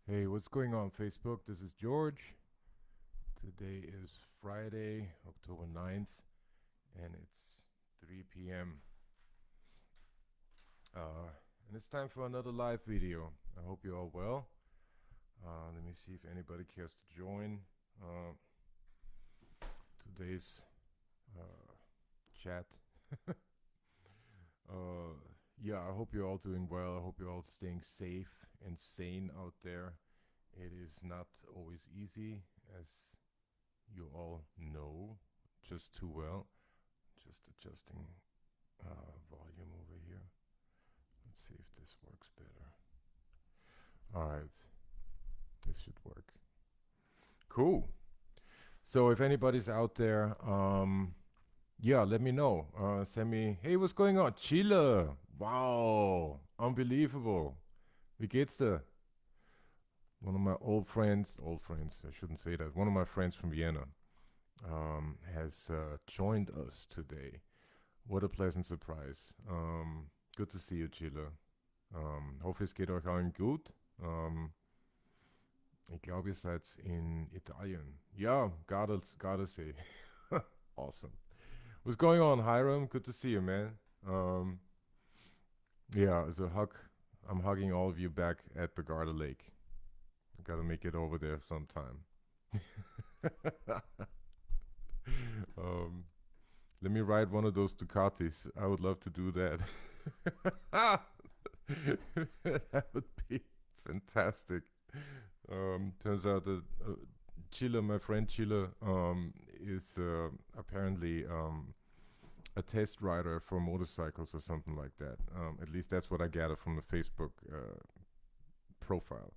Hey, what's going on, Facebook? This is George. Today is Friday, October 9th, and it's 3 p.m. And it's time for another live video. I hope you're all well. Let me see if anybody cares to join uh, today's uh, chat. uh, yeah, I hope you're all doing well. I hope you're all staying safe and sane out there. It is not always easy, as you all know just too well. Just adjusting volume over here. Let's see if this works better. All right, this should work. Cool. So if anybody's out there, yeah, let me know. Send me, hey, what's going on? Chile. Wow, unbelievable. Wie geht's dir? One of my old friends, I shouldn't say that. One of my friends from Vienna has joined us today. What a pleasant surprise. Good to see you, Chile. Hoffe, es geht euch allen gut. Ich glaube, ihr seid in Italien. Ja, gotta say. Awesome. What's going on, Hiram? Good to see you, man. Yeah, so I'm hugging all of you back at the Garda Lake. I gotta make it over there sometime. um, Let me ride one of those Ducatis. I would love to do that. That would be fantastic. Turns out that Chile, my friend Chile, is apparently a test rider for motorcycles or something like that. At least that's what I gathered from the Facebook profile.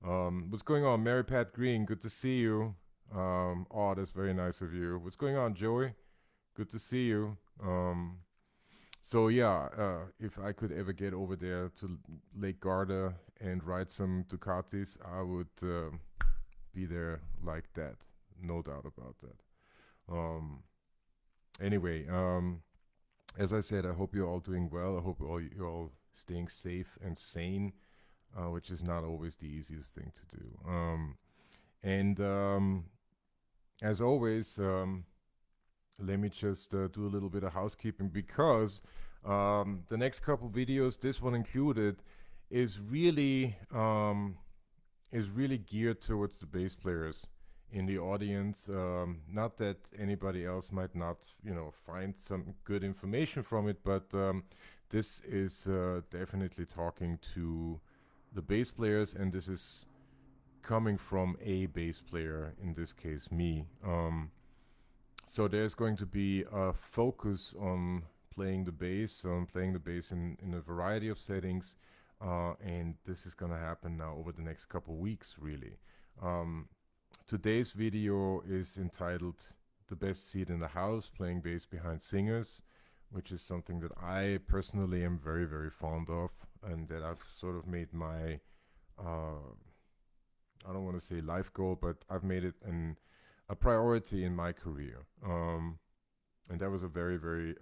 What's going on, Mary Pat Green? Good to see you. Oh, that's very nice of you. What's going on, Joey? Good to see you. So yeah, if I could ever get over there to Lake Garda and ride some Ducatis, I would be there like that. No doubt about that. Anyway, as I said, I hope you're all doing well. I hope you're all staying safe and sane, which is not always the easiest thing to do. And as always, let me just do a little bit of housekeeping because the next couple videos, this one included, is really geared towards the bass players in the audience. Not that anybody else might not, find some good information from it, but this is definitely talking to the bass players, and this is coming from a bass player, in this case, me. So there's going to be a focus on playing the bass in a variety of settings, and this is going to happen now over the next couple weeks, really. Um, Today's video is entitled "The Best Seat in the House: Playing Bass Behind Singers," which is something that I personally am very, very fond of, and that I've sort of made my I don't want to say life goal, but I've made it a priority in my career. And that was a very, very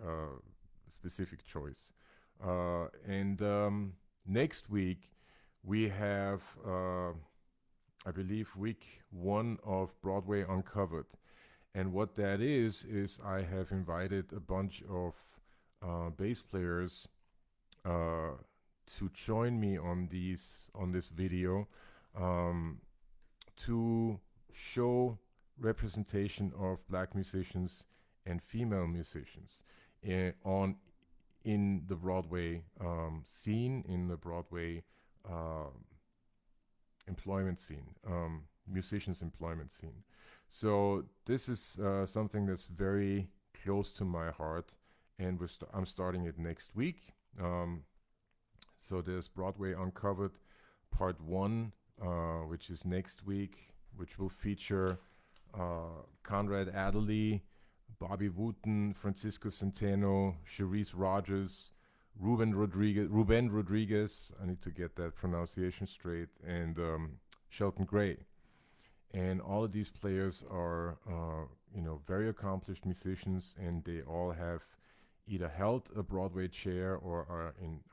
specific choice. And next week, we have, I believe, week one of Broadway Uncovered. And what that is I have invited a bunch of bass players uh, to join me on this video, um, to show representation of black musicians and female musicians on in the Broadway scene, in the Broadway uh, employment scene, musicians employment scene. So this is something that's very close to my heart, and I'm starting it next week. So there's Broadway Uncovered Part 1, which is next week, which will feature Conrad Adderley, Bobby Wooten, Francisco Centeno, Cherise Rogers, Ruben Rodriguez, I need to get that pronunciation straight, and Shelton Gray. And all of these players are, very accomplished musicians, and they all have either held a Broadway chair or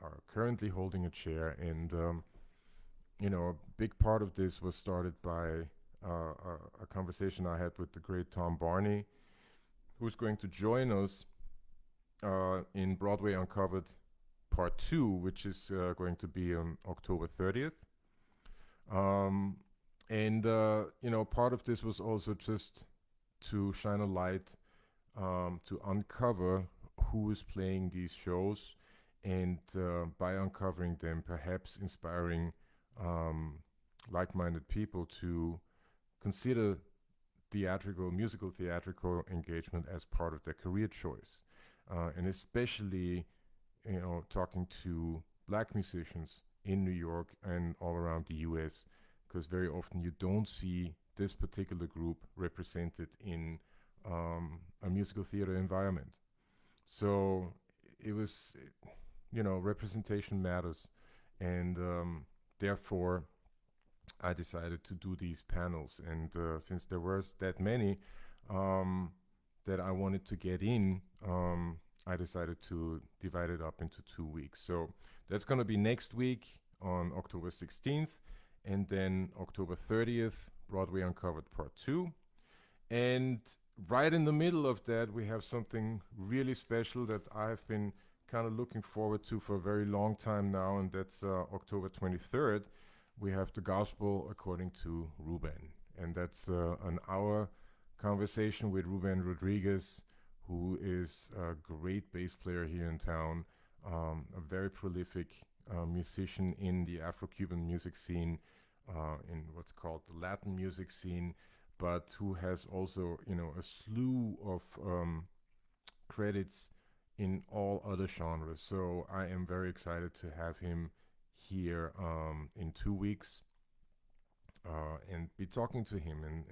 are currently holding a chair. And a big part of this was started by a conversation I had with the great Tom Barney, who's going to join us in Broadway Uncovered Part 2, which is going to be on October 30th. Um, and, part of this was also just to shine a light, to uncover who is playing these shows, and by uncovering them, perhaps inspiring um, like minded people to consider musical theatrical engagement as part of their career choice. And especially, talking to black musicians in New York and all around the US, because very often you don't see this particular group represented in a musical theater environment. So it was, representation matters. And therefore, I decided to do these panels. And since there was that many um, that I wanted to get in, I decided to divide it up into 2 weeks. So that's going to be next week on October 16th, and then October 30th, Broadway Uncovered Part 2. And right in the middle of that, we have something really special that I've been kind of looking forward to for a very long time now, and that's October 23rd. We have the Gospel According to Ruben, and that's an hour conversation with Ruben Rodriguez, who is a great bass player here in town, a very prolific musician in the Afro-Cuban music scene, in what's called the Latin music scene, but who has also, a slew of credits in all other genres. So I am very excited to have him here in 2 weeks, and be talking to him, and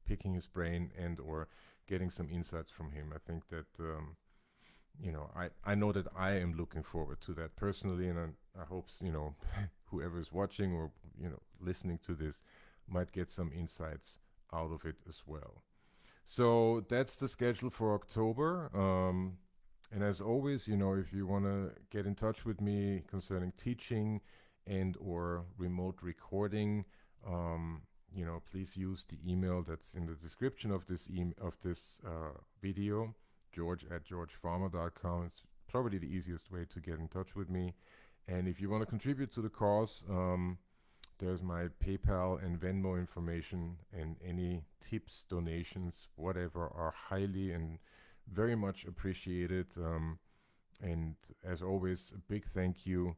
picking his brain and or getting some insights from him. I think that I know that I am looking forward to that personally, and I hope whoever is watching or listening to this might get some insights out of it as well. So that's the schedule for October. And as always, if you want to get in touch with me concerning teaching and or remote recording, please use the email that's in the description of this video, george@georgefarmer.com. It's probably the easiest way to get in touch with me. And if you want to contribute to the cause, there's my PayPal and Venmo information, and any tips, donations, whatever, are highly and very much appreciated. And as always, a big thank you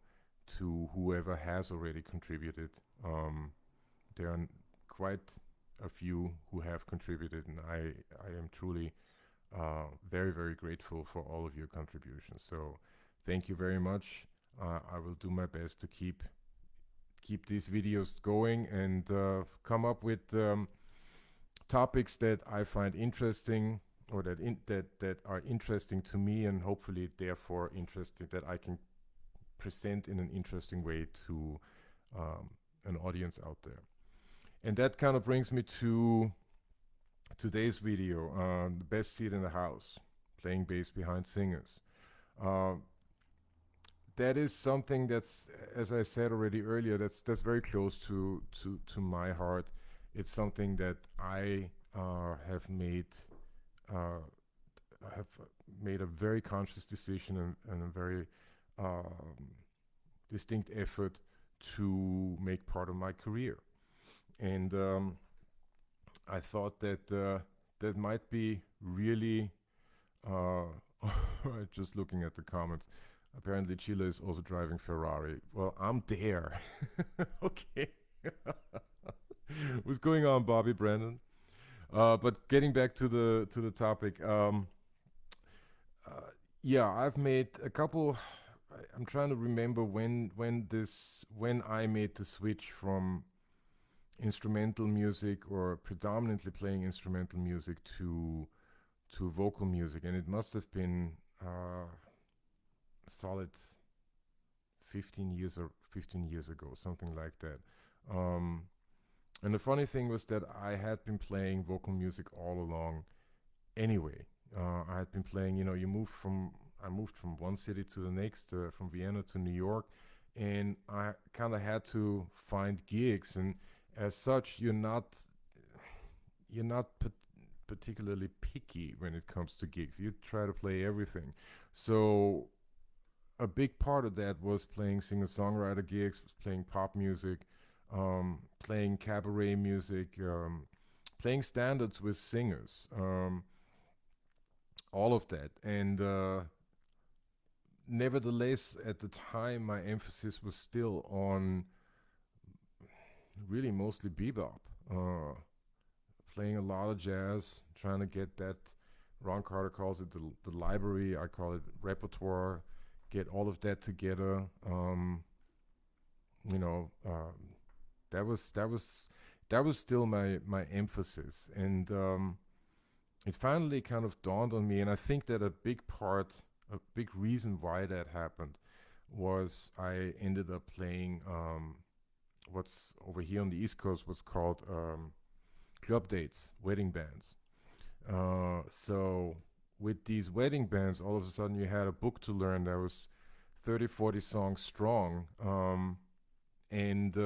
to whoever has already contributed. There are quite a few who have contributed, and I am truly very, very grateful for all of your contributions. So thank you very much. I will do my best to keep these videos going, and come up with topics that I find interesting, or that are interesting to me, and hopefully therefore interesting, that I can present in an interesting way to an audience out there. And that kind of brings me to today's video, the best seat in the house, playing bass behind singers. That is something that's, as I said already earlier, that's very close to my heart. It's something that I have made a very conscious decision, and a very distinct effort to make part of my career. And I thought that that might be really just looking at the comments. Apparently, Chile is also driving Ferrari. Well, I'm there. Okay. What's going on, Bobby Brandon? But getting back to the topic, yeah, I've made a couple. I'm trying to remember when I made the switch from instrumental music, or predominantly playing instrumental music, to vocal music, and it must have been solid 15 years ago, something like that. And the funny thing was that I had been playing vocal music all along anyway. I had been playing, I moved from one city to the next, from Vienna to New York, and I kind of had to find gigs. And as such, you're not particularly picky when it comes to gigs. You try to play everything. So a big part of that was playing singer-songwriter gigs, was playing pop music, playing cabaret music, playing standards with singers, all of that. And nevertheless, at the time, my emphasis was still on really mostly bebop, uh, playing a lot of jazz, trying to get that. Ron Carter calls it the library. I call it repertoire. Get all of that together. You know, that was still my emphasis, and it finally kind of dawned on me. And I think that a big reason why that happened, was I ended up playing what's over here on the East Coast, what's called club dates, wedding bands. So with these wedding bands, all of a sudden you had a book to learn that was 30, 40 songs strong. And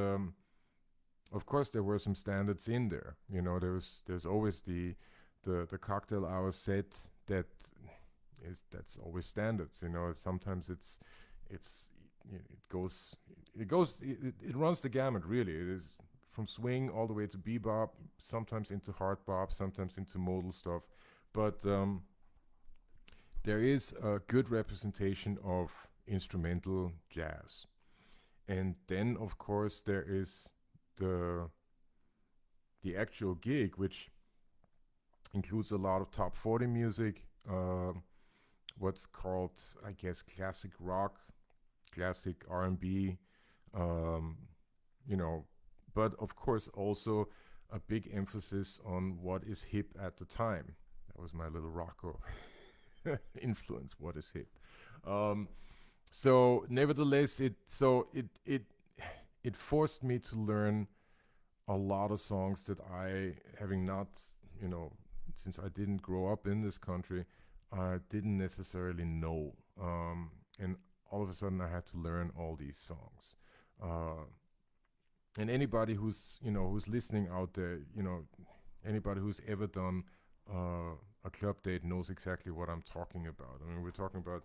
of course there were some standards in there. There's always the cocktail hour set that's always standards. Sometimes it's it goes, it runs the gamut, really. It is from swing all the way to bebop, sometimes into hard bop, sometimes into modal stuff. But there is a good representation of instrumental jazz. And then, of course, there is the the actual gig, which includes a lot of top 40 music, what's called, I guess, classic rock, classic R&B, um, you know, but of course also a big emphasis on what is hip at the time. That was my little Rocco influence. What is hip? Um, so nevertheless, it forced me to learn a lot of songs that I, having not, you know, since I didn't grow up in this country, I didn't necessarily know. And all of a sudden, I had to learn all these songs. Uh, and anybody who's listening out there, anybody who's ever done a club date knows exactly what I'm talking about. I mean, we're talking about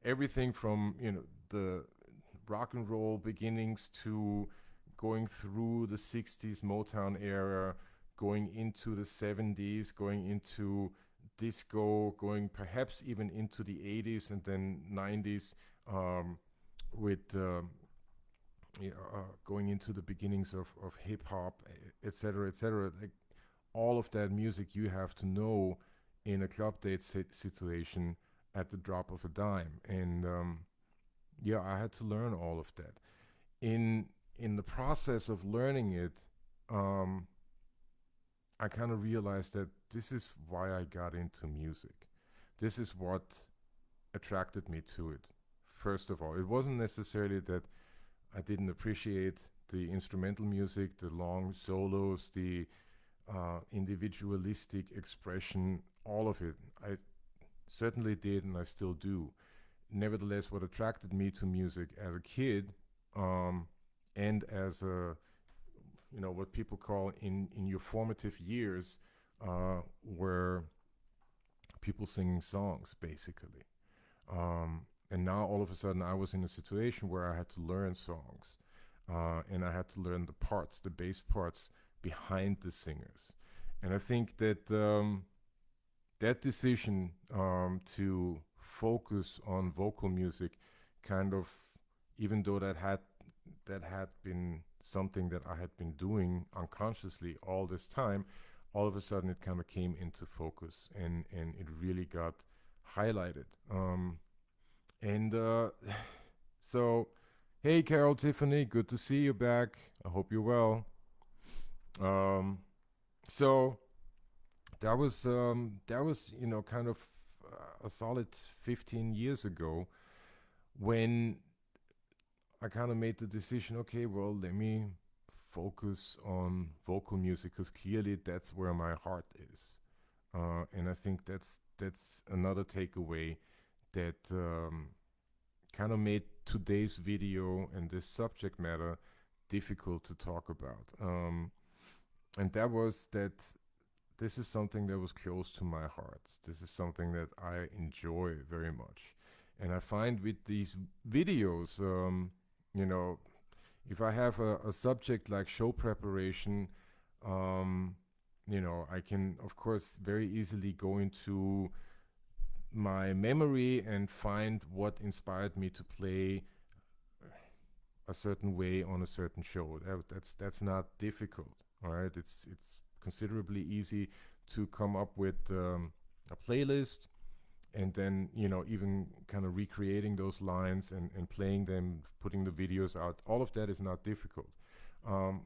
everything from the rock and roll beginnings to going through the 60s Motown era, going into the 70s, going into disco, going perhaps even into the 80s and then 90s, with going into the beginnings of hip hop, etc., etc. Like, all of that music you have to know in a club date situation at the drop of a dime. And yeah, I had to learn all of that. In in the process of learning it, um, I kind of realized that this is why I got into music. This is what attracted me to it. First of all, it wasn't necessarily that I didn't appreciate the instrumental music, the long solos, the individualistic expression, all of it. I certainly did, and I still do. Nevertheless, what attracted me to music as a kid, um, and as a, what people call in your formative years, were people singing songs, basically. And now all of a sudden, I was in a situation where I had to learn songs, and I had to learn the parts, the bass parts behind the singers. And I think that that decision, to focus on vocal music, kind of, even though that had been something that I had been doing unconsciously all this time, all of a sudden it kind of came into focus, and it really got highlighted. And so, hey, Carol, Tiffany, good to see you back. I hope you're well. Um, so that was kind of a solid 15 years ago, when I kind of made the decision. Okay, well, let me focus on vocal music, because clearly that's where my heart is. And I think that's another takeaway, that kind of made today's video and this subject matter difficult to talk about. And that was that this is something that was close to my heart. This is something that I enjoy very much. And I find with these videos, you know, if I have a subject like show preparation, um, you know, I can, of course, very easily go into my memory and find what inspired me to play a certain way on a certain show. That's not difficult. All right, it's considerably easy to come up with a playlist, and then even kind of recreating those lines and playing them, putting the videos out. All of that is not difficult.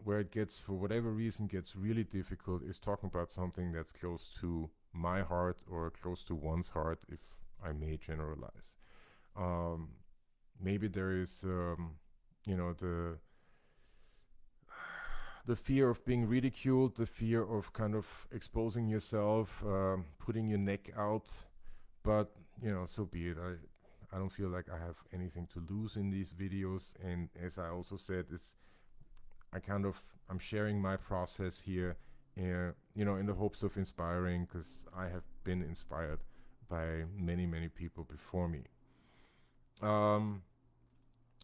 Where it gets, for whatever reason, gets really difficult is talking about something that's close to my heart or close to one's heart, if I may generalize. Um, Maybe there is, the fear of being ridiculed, the fear of kind of exposing yourself, putting your neck out. But so be it. I don't feel like I have anything to lose in these videos, and as I also said, I'm sharing my process here, in the hopes of inspiring, because I have been inspired by many people before me.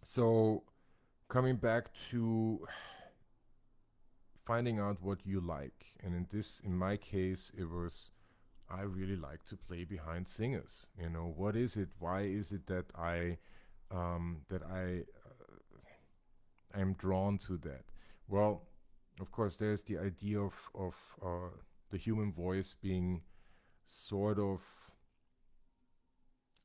So coming back to finding out what you like, and in my case, it was, I really like to play behind singers. What is it? Why is it that I am drawn to that? Well, of course, there's the idea of the human voice being sort of,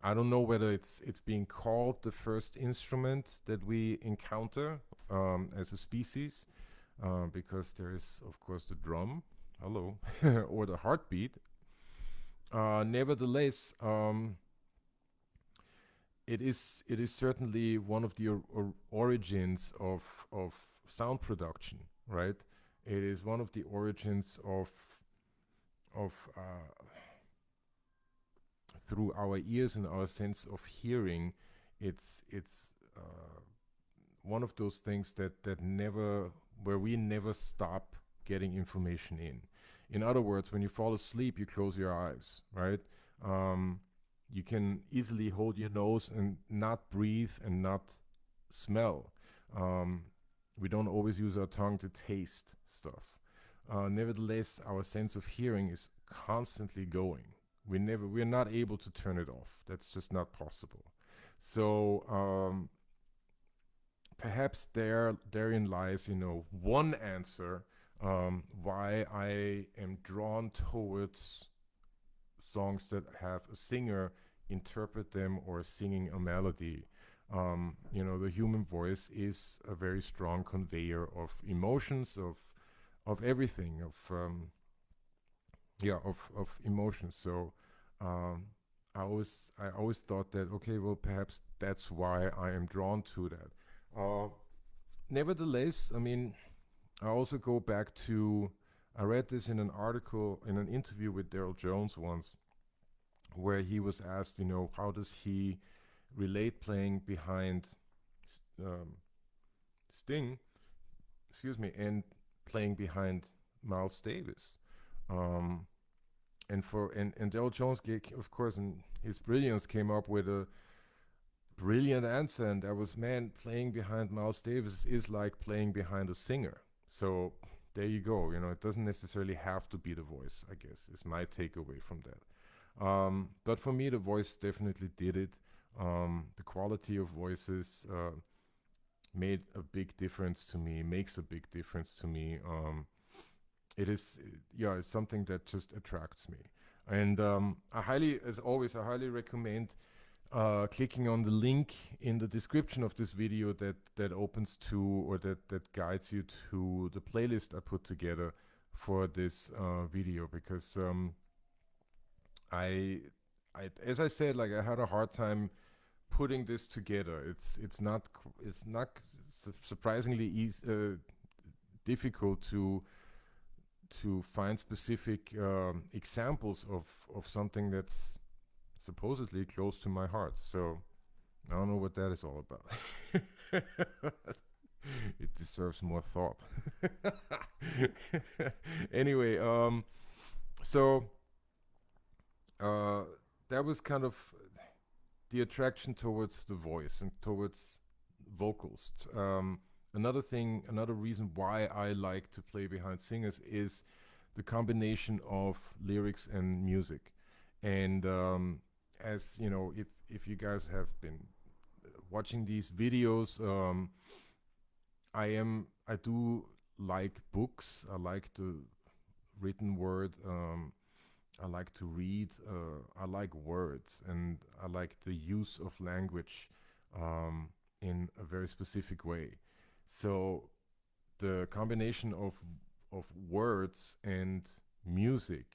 I don't know whether it's being called the first instrument that we encounter as a species, because there is, of course, the drum, hello, or the heartbeat. Nevertheless, it is certainly one of the origins of sound production, right? It is one of the origins of through our ears and our sense of hearing. It's one of those things that never, where we never stop getting information in. In other words, when you fall asleep, you close your eyes, right? You can easily hold your nose and not breathe and not smell. We don't always use our tongue to taste stuff. Nevertheless, our sense of hearing is constantly going. We're not able to turn it off. That's just not possible. So perhaps therein lies, one answer why I am drawn towards songs that have a singer interpret them or singing a melody. The human voice is a very strong conveyor of emotions, of everything, of emotions. So I always thought that, okay, well, perhaps that's why I am drawn to that. Nevertheless, I mean, I also go back to, I read this in an article, in an interview with Daryl Jones once, where he was asked, how does he relate playing behind Sting, and playing behind Miles Davis. And Daryl Jones, of course, in his brilliance, came up with a brilliant answer, and that was, man, playing behind Miles Davis is like playing behind a singer. So there you go. It doesn't necessarily have to be the voice, I guess, is my takeaway from that. But for me, the voice definitely did it. The quality of voices made a big difference to me, makes a big difference to me. It's something that just attracts me. And as always, I highly recommend clicking on the link in the description of this video that opens to, or that guides you to the playlist I put together for this video, because as I said, like, I had a hard time putting this together. It's not surprisingly difficult to find specific examples of something that's supposedly close to my heart. So I don't know what that is all about. It deserves more thought. Anyway, so uh, that was kind of the attraction towards the voice and towards vocals. Another thing, another reason why I like to play behind singers is the combination of lyrics and music. And as you know, if you guys have been watching these videos, I do like books. I like the written word. I like to read. I like words, and I like the use of language in a very specific way. So the combination of words and music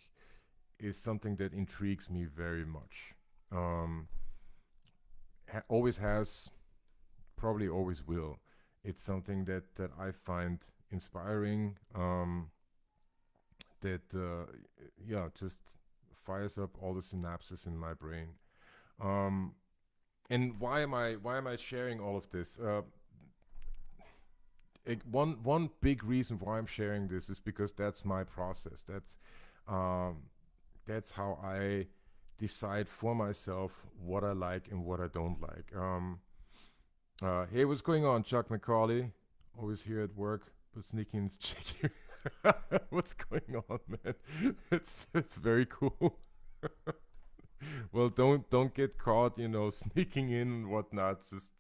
is something that intrigues me very much. Um, Always has, probably always will. It's something that I find inspiring. That yeah, just fires up all the synapses in my brain. Um, and why am I sharing all of this? One big reason why I'm sharing this is because that's my process. Um, that's how I decide for myself what I like and what I don't like. Hey, what's going on, Chuck McCauley? Always here at work, but sneaking to check you. What's going on, man? It's very cool. Well, don't get caught, sneaking in and whatnot. Just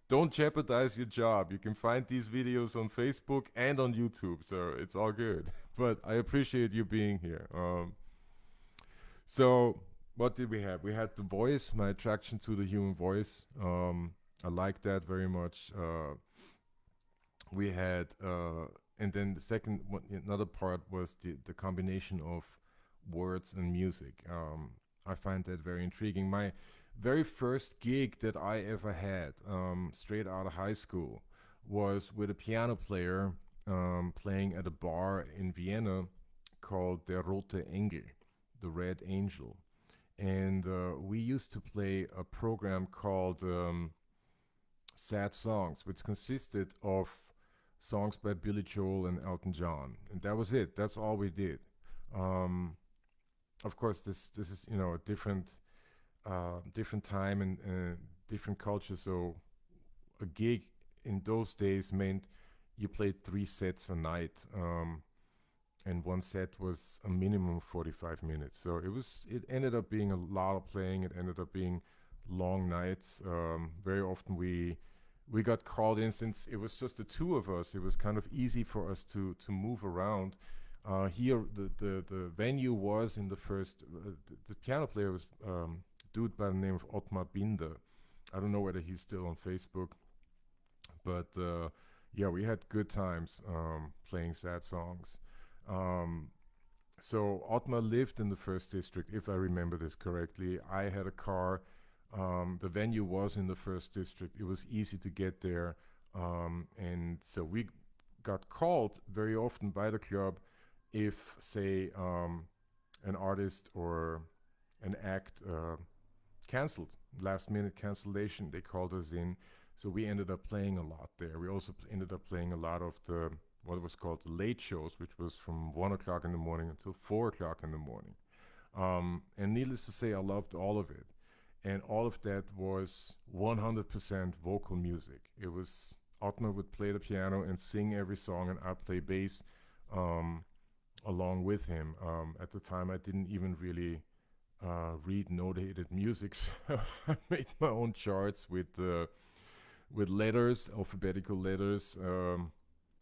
don't jeopardize your job. You can find these videos on Facebook and on YouTube, so it's all good. But I appreciate you being here. So what did we have? We had the voice, my attraction to the human voice. I like that very much. We had, and then the second one, another part was the combination of words and music. I find that very intriguing. My very first gig that I ever had, straight out of high school, was with a piano player playing at a bar in Vienna called Der Rote Engel, the Red Angel. And we used to play a program called Sad Songs, which consisted of songs by Billy Joel and Elton John, and that was it. That's all we did. Um, of course, this is a different time and different culture. So a gig in those days meant you played 3 sets a night, and one set was a minimum of 45 minutes. So it ended up being a lot of playing. It ended up being long nights. Very often we got called in since it was just the two of us. It was kind of easy for us to move around. Here, the venue was in the first. The piano player was dude by the name of Ottmar Binder. I don't know whether he's still on Facebook, but yeah, we had good times playing sad songs. Um, so Ottmar lived in the first district, if I remember this correctly. I had a car. The venue was in the first district. It was easy to get there, and so we got called very often by the club if, say, an artist or an act canceled, last minute cancellation. They called us in, so we ended up playing a lot there. We also ended up playing a lot of the what was called the late shows, which was from 1 o'clock in the morning until 4 o'clock in the morning. And needless to say, I loved all of it. And all of that was 100% vocal music. It was Ottmar would play the piano and sing every song, and I'd play bass um, along with him. At the time, I didn't even really read notated music, so I made my own charts with letters, alphabetical letters,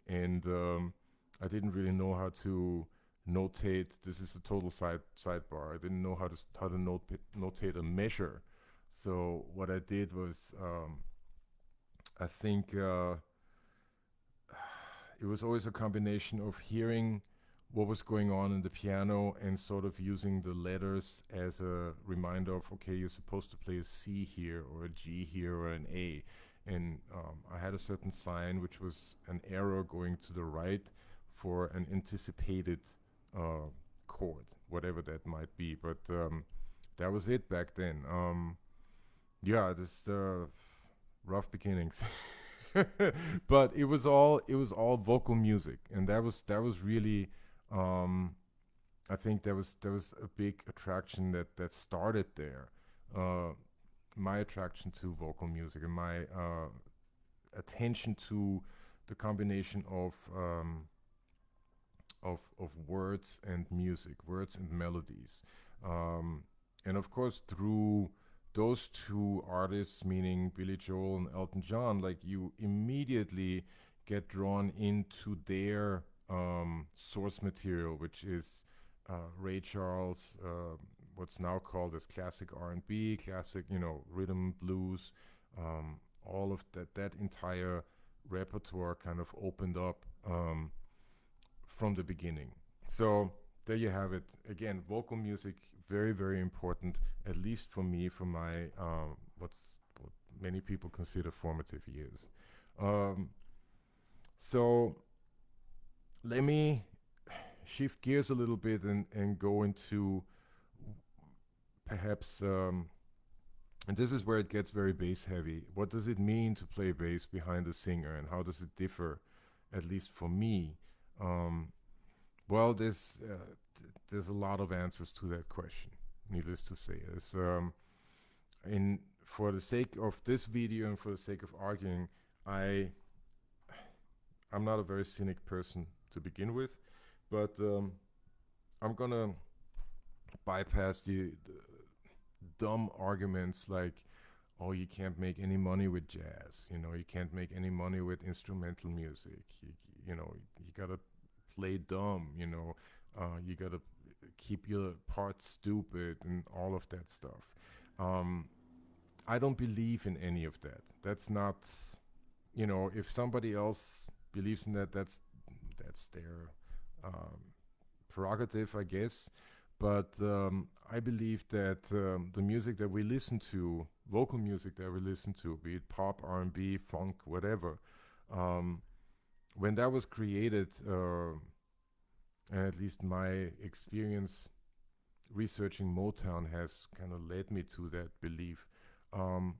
and I didn't really know how to notate. This is a total sidebar. I didn't know how to notate a measure. So what I did was, I think it was always a combination of hearing what was going on in the piano and sort of using the letters as a reminder of, okay, you're supposed to play a C here or a G here or an A. And I had a certain sign which was an arrow going to the right for an anticipated uh, chord, whatever that might be. But that was it back then. Yeah, this rough beginnings. But it was all vocal music, and that was really um I think there was a big attraction that started there. Uh, my attraction to vocal music and my attention to the combination of words and music, words and melodies, um, and of course through those two artists, meaning Billy Joel and Elton John, like you immediately get drawn into their source material, which is Ray Charles, what's now called as classic R&B, classic, you know, rhythm blues, all of that entire repertoire kind of opened up from the beginning. So there you have it. Again, vocal music, very, very important, at least for me, for my what many people consider formative years. Um, so let me shift gears a little bit and go into perhaps, and this is where it gets very bass heavy. What does it mean to play bass behind a singer, and how does it differ, at least for me? Um, Well, there's a lot of answers to that question. Needless to say, is in for the sake of this video and for the sake of arguing, I I'm not a very cynic person to begin with, but I'm gonna bypass the dumb arguments like, oh, you can't make any money with jazz. You know, you can't make any money with instrumental music. You know, you gotta play dumb. You know, you gotta keep your parts stupid and all of that stuff. Um, I don't believe in any of that. That's not, you know, if somebody else believes in that, that's their um, prerogative, I guess. But I believe that the music that we listen to, vocal music that we listen to, be it pop, R&B, funk, whatever, um, when that was created, and at least my experience researching Motown has kind of led me to that belief. Um,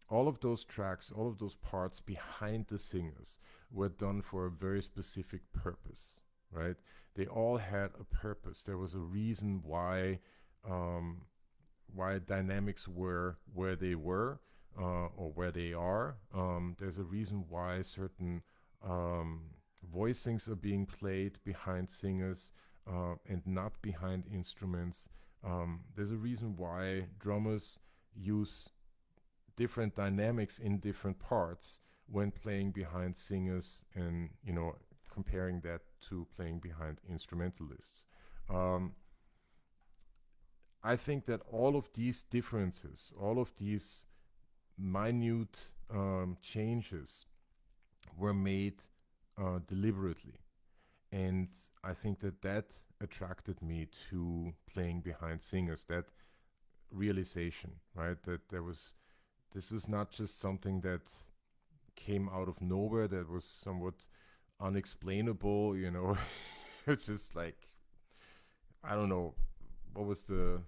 all of those tracks, all of those parts behind the singers were done for a very specific purpose, right? They all had a purpose. There was a reason um, why dynamics were where they were or where they are. There's a reason why certain um, voicings are being played behind singers and not behind instruments. There's a reason why drummers use different dynamics in different parts when playing behind singers and, you know, comparing that to playing behind instrumentalists. Um, I think that all of these differences, all of these minute changes were made deliberately. And I think that that attracted me to playing behind singers, that realization, right? That this was not just something that came out of nowhere, that was somewhat unexplainable, you know. It's just like, I don't know, what was the,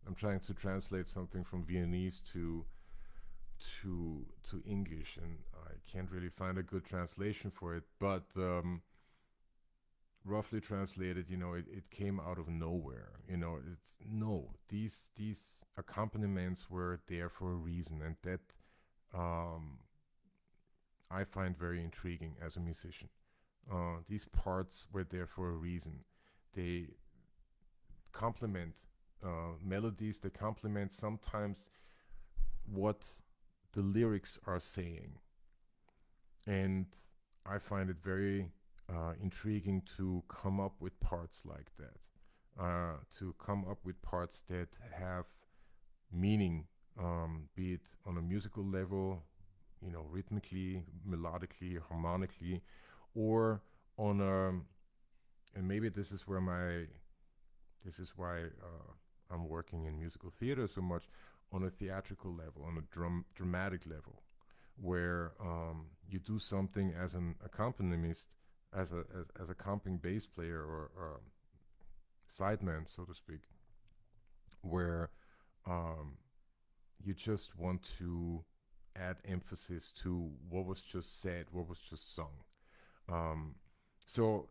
I'm trying to translate something from Viennese to English, and I can't really find a good translation for it. But roughly translated, you know, it came out of nowhere. You know, it's no, these accompaniments were there for a reason, and that um, I find very intriguing as a musician. These parts were there for a reason. They complement melodies. They complement sometimes what the lyrics are saying, and I find it very intriguing to come up with parts like that, to come up with parts that have meaning, be it on a musical level, you know, rhythmically, melodically, harmonically, or on a, and maybe this is why I'm working in musical theater so much, on a theatrical level, on a dramatic level, where you do something as an accompanist, as a comping bass player or sideman, so to speak, where um, you just want to add emphasis to what was just said, what was just sung. Um, so,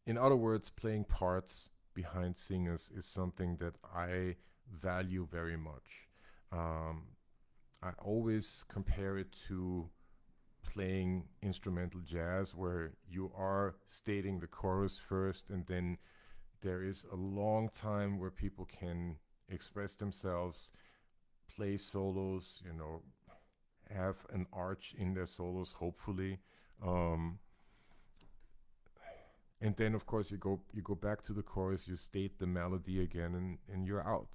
in other words, playing parts behind singers is something that I value very much. Um, I always compare it to playing instrumental jazz, where you are stating the chorus first, and then there is a long time where people can express themselves, play solos, have an arch in their solos, hopefully. Um, and then of course you go back to the chorus, you state the melody again, and you're out.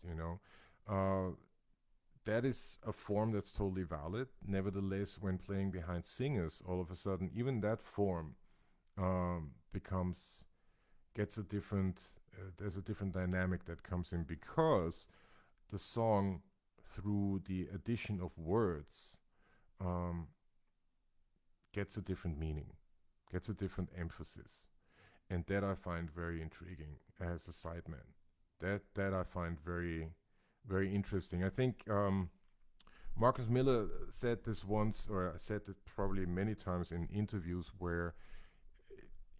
That is a form that's totally valid. Nevertheless, when playing behind singers, all of a sudden even that form becomes gets a different there's a different dynamic that comes in, because the song, through the addition of words, um, gets a different meaning, gets a different emphasis, and that I find very intriguing as a sideman. That I find very very interesting. I think Marcus Miller said this once, or said it probably many times in interviews, where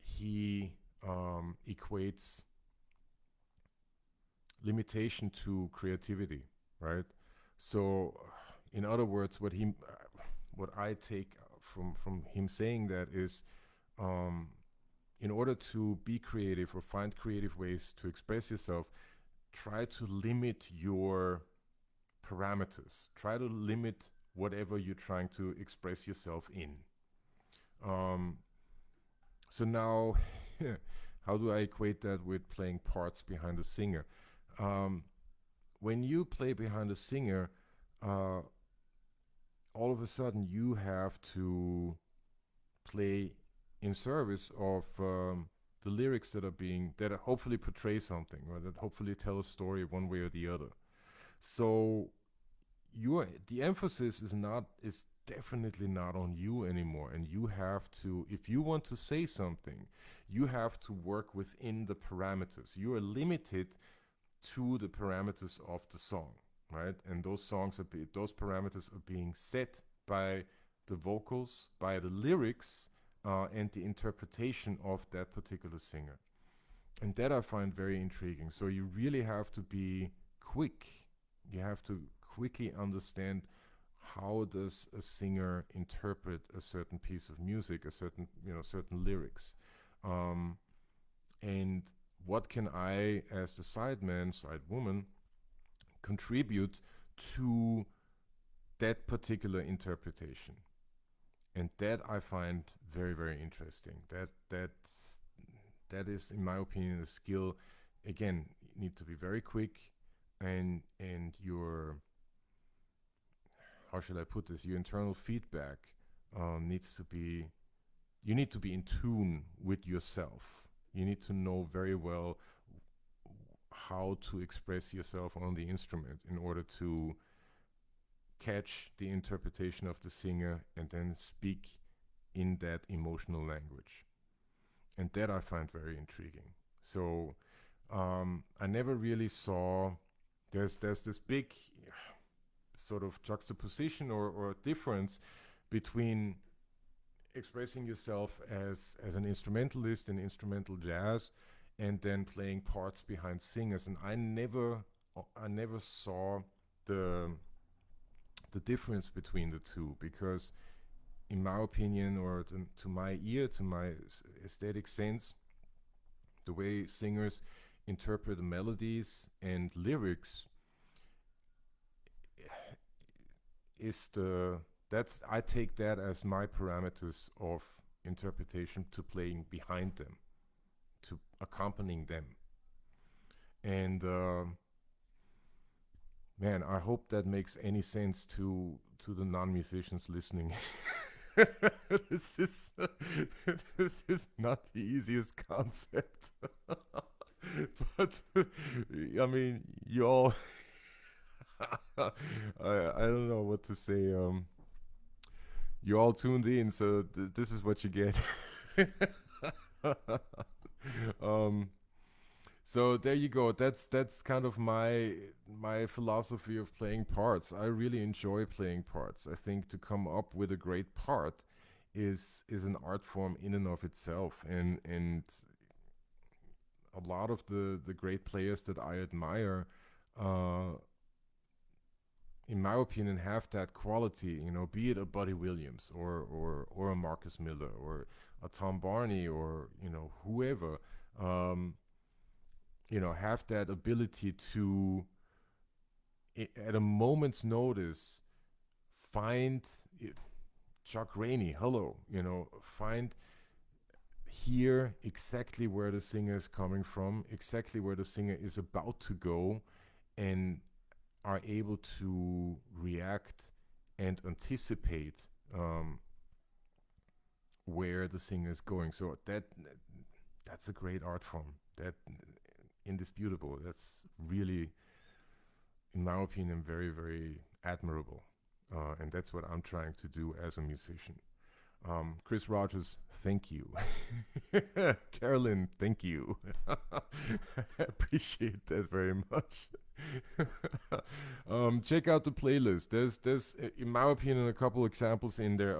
he equates limitation to creativity, right? So, in other words, what I take from him saying that is, um, in order to be creative or find creative ways to express yourself, try to limit your parameters. Try to limit whatever you're trying to express yourself in. Um, so now, how do I equate that with playing parts behind a singer? Um, when you play behind a singer, uh, all of a sudden you have to play in service of the lyrics that hopefully portray something, or that hopefully tell a story one way or the other. So the emphasis is definitely not on you anymore, and you have to, if you want to say something, you have to work within the parameters. You are limited to the parameters of the song, right? And those parameters are being set by the vocals, by the lyrics, and the interpretation of that particular singer. And that I find very intriguing. So you really have to be quick. You have to quickly understand, how does a singer interpret a certain piece of music, a certain lyrics, um, and what can I, as the sideman, side woman, contribute to that particular interpretation. And that I find very very interesting. That is, in my opinion, a skill. Again, you need to be very quick, and your, how should I put this, your internal feedback needs to be, you need to be in tune with yourself. You need to know very well how to express yourself on the instrument in order to catch the interpretation of the singer and then speak in that emotional language. And that I find very intriguing. So I never really saw, there's this big sort of juxtaposition or difference between expressing yourself as an instrumentalist in instrumental jazz, and then playing parts behind singers. And I never saw the the difference between the two, because in my opinion, or to my ear, to my aesthetic sense, the way singers interpret melodies and lyrics is the that's I take that as my parameters of interpretation to playing behind them, to accompanying them. And man, I hope that makes any sense to the non-musicians listening. this is this is not the easiest concept, but I mean, you all. I don't know what to say. You all tuned in, so this is what you get. um, So there you go. That's kind of my philosophy of playing parts. I really enjoy playing parts. I think to come up with a great part is an art form in and of itself. And a lot of the great players that I admire, uh, in my opinion, have that quality. You know, be it a Buddy Williams or a Marcus Miller or a Tom Barney or whoever. Um, have that ability to, at a moment's notice, find Chuck Rainey. Hello, find hear exactly where the singer is coming from, exactly where the singer is about to go, and are able to react and anticipate where the singer is going. So that's a great art form. That indisputable. That's really, in my opinion, very very admirable, and that's what I'm trying to do as a musician. Chris Rogers, thank you. Carolyn, thank you. I appreciate that very much. Check out the playlist. There's, in my opinion, a couple examples in there.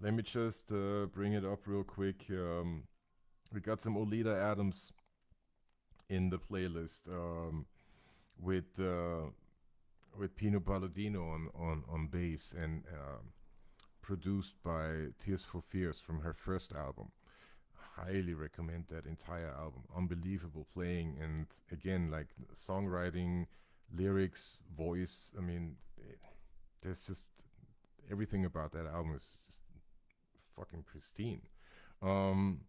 Let me just bring it up real quick. We got some Olita Adams in the playlist, with Pino Palladino on bass, and produced by Tears for Fears from her first album. Highly recommend that entire album. Unbelievable playing, and again, like songwriting, lyrics, voice. I mean, there's just everything about that album is just fucking pristine. Um,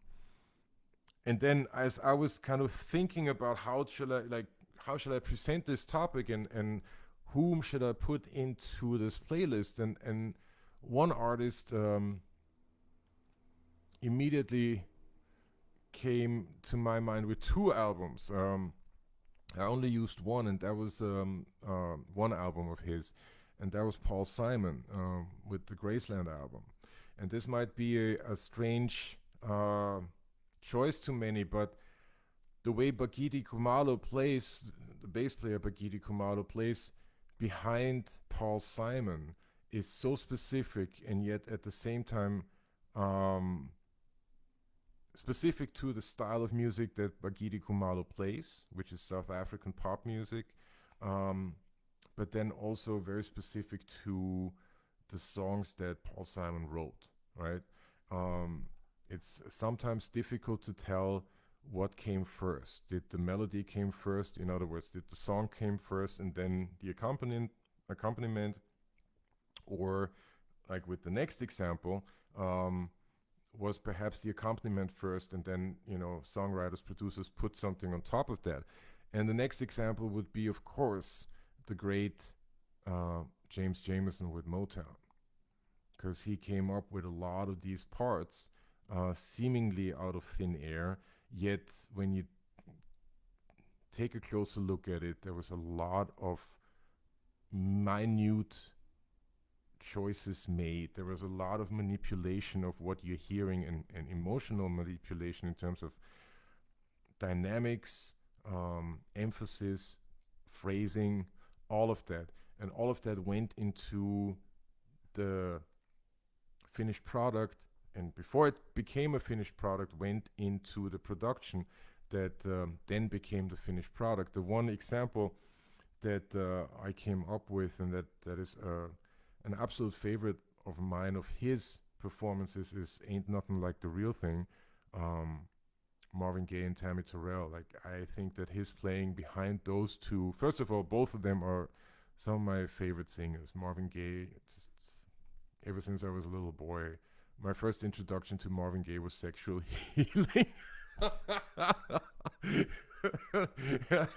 and then as I was kind of thinking about how should I present this topic, and whom should I put into this playlist, and one artist immediately came to my mind with two albums. I only used one, and that was one album of his, and that was Paul Simon with the Graceland album. And this might be a strange choice to many, but the way Bagiti Kumalo plays, the bass player Bagiti Kumalo plays behind Paul Simon, is so specific, and yet at the same time specific to the style of music that Bagiti Kumalo plays, which is South African pop music, but then also very specific to the songs that Paul Simon wrote, right? It's sometimes difficult to tell what came first. Did the melody came first? In other words, did the song came first and then the accompaniment, or like with the next example, was perhaps the accompaniment first and then songwriters, producers put something on top of that. And the next example would be, of course, the great James Jamerson with Motown, because he came up with a lot of these parts seemingly out of thin air, yet when you take a closer look at it, there was a lot of minute choices made. There was a lot of manipulation of what you're hearing, and emotional manipulation in terms of dynamics, emphasis, phrasing, all of that. And all of that went into the finished product, and before it became a finished product, went into the production that then became the finished product. The one example that I came up with, and that is an absolute favorite of mine of his performances, is Ain't Nothing Like the Real Thing. Marvin Gaye and Tammy Terrell. Like, I think that his playing behind those two, first of all, both of them are some of my favorite singers. Marvin Gaye, just ever since I was a little boy, my first introduction to Marvin Gaye was Sexual Healing.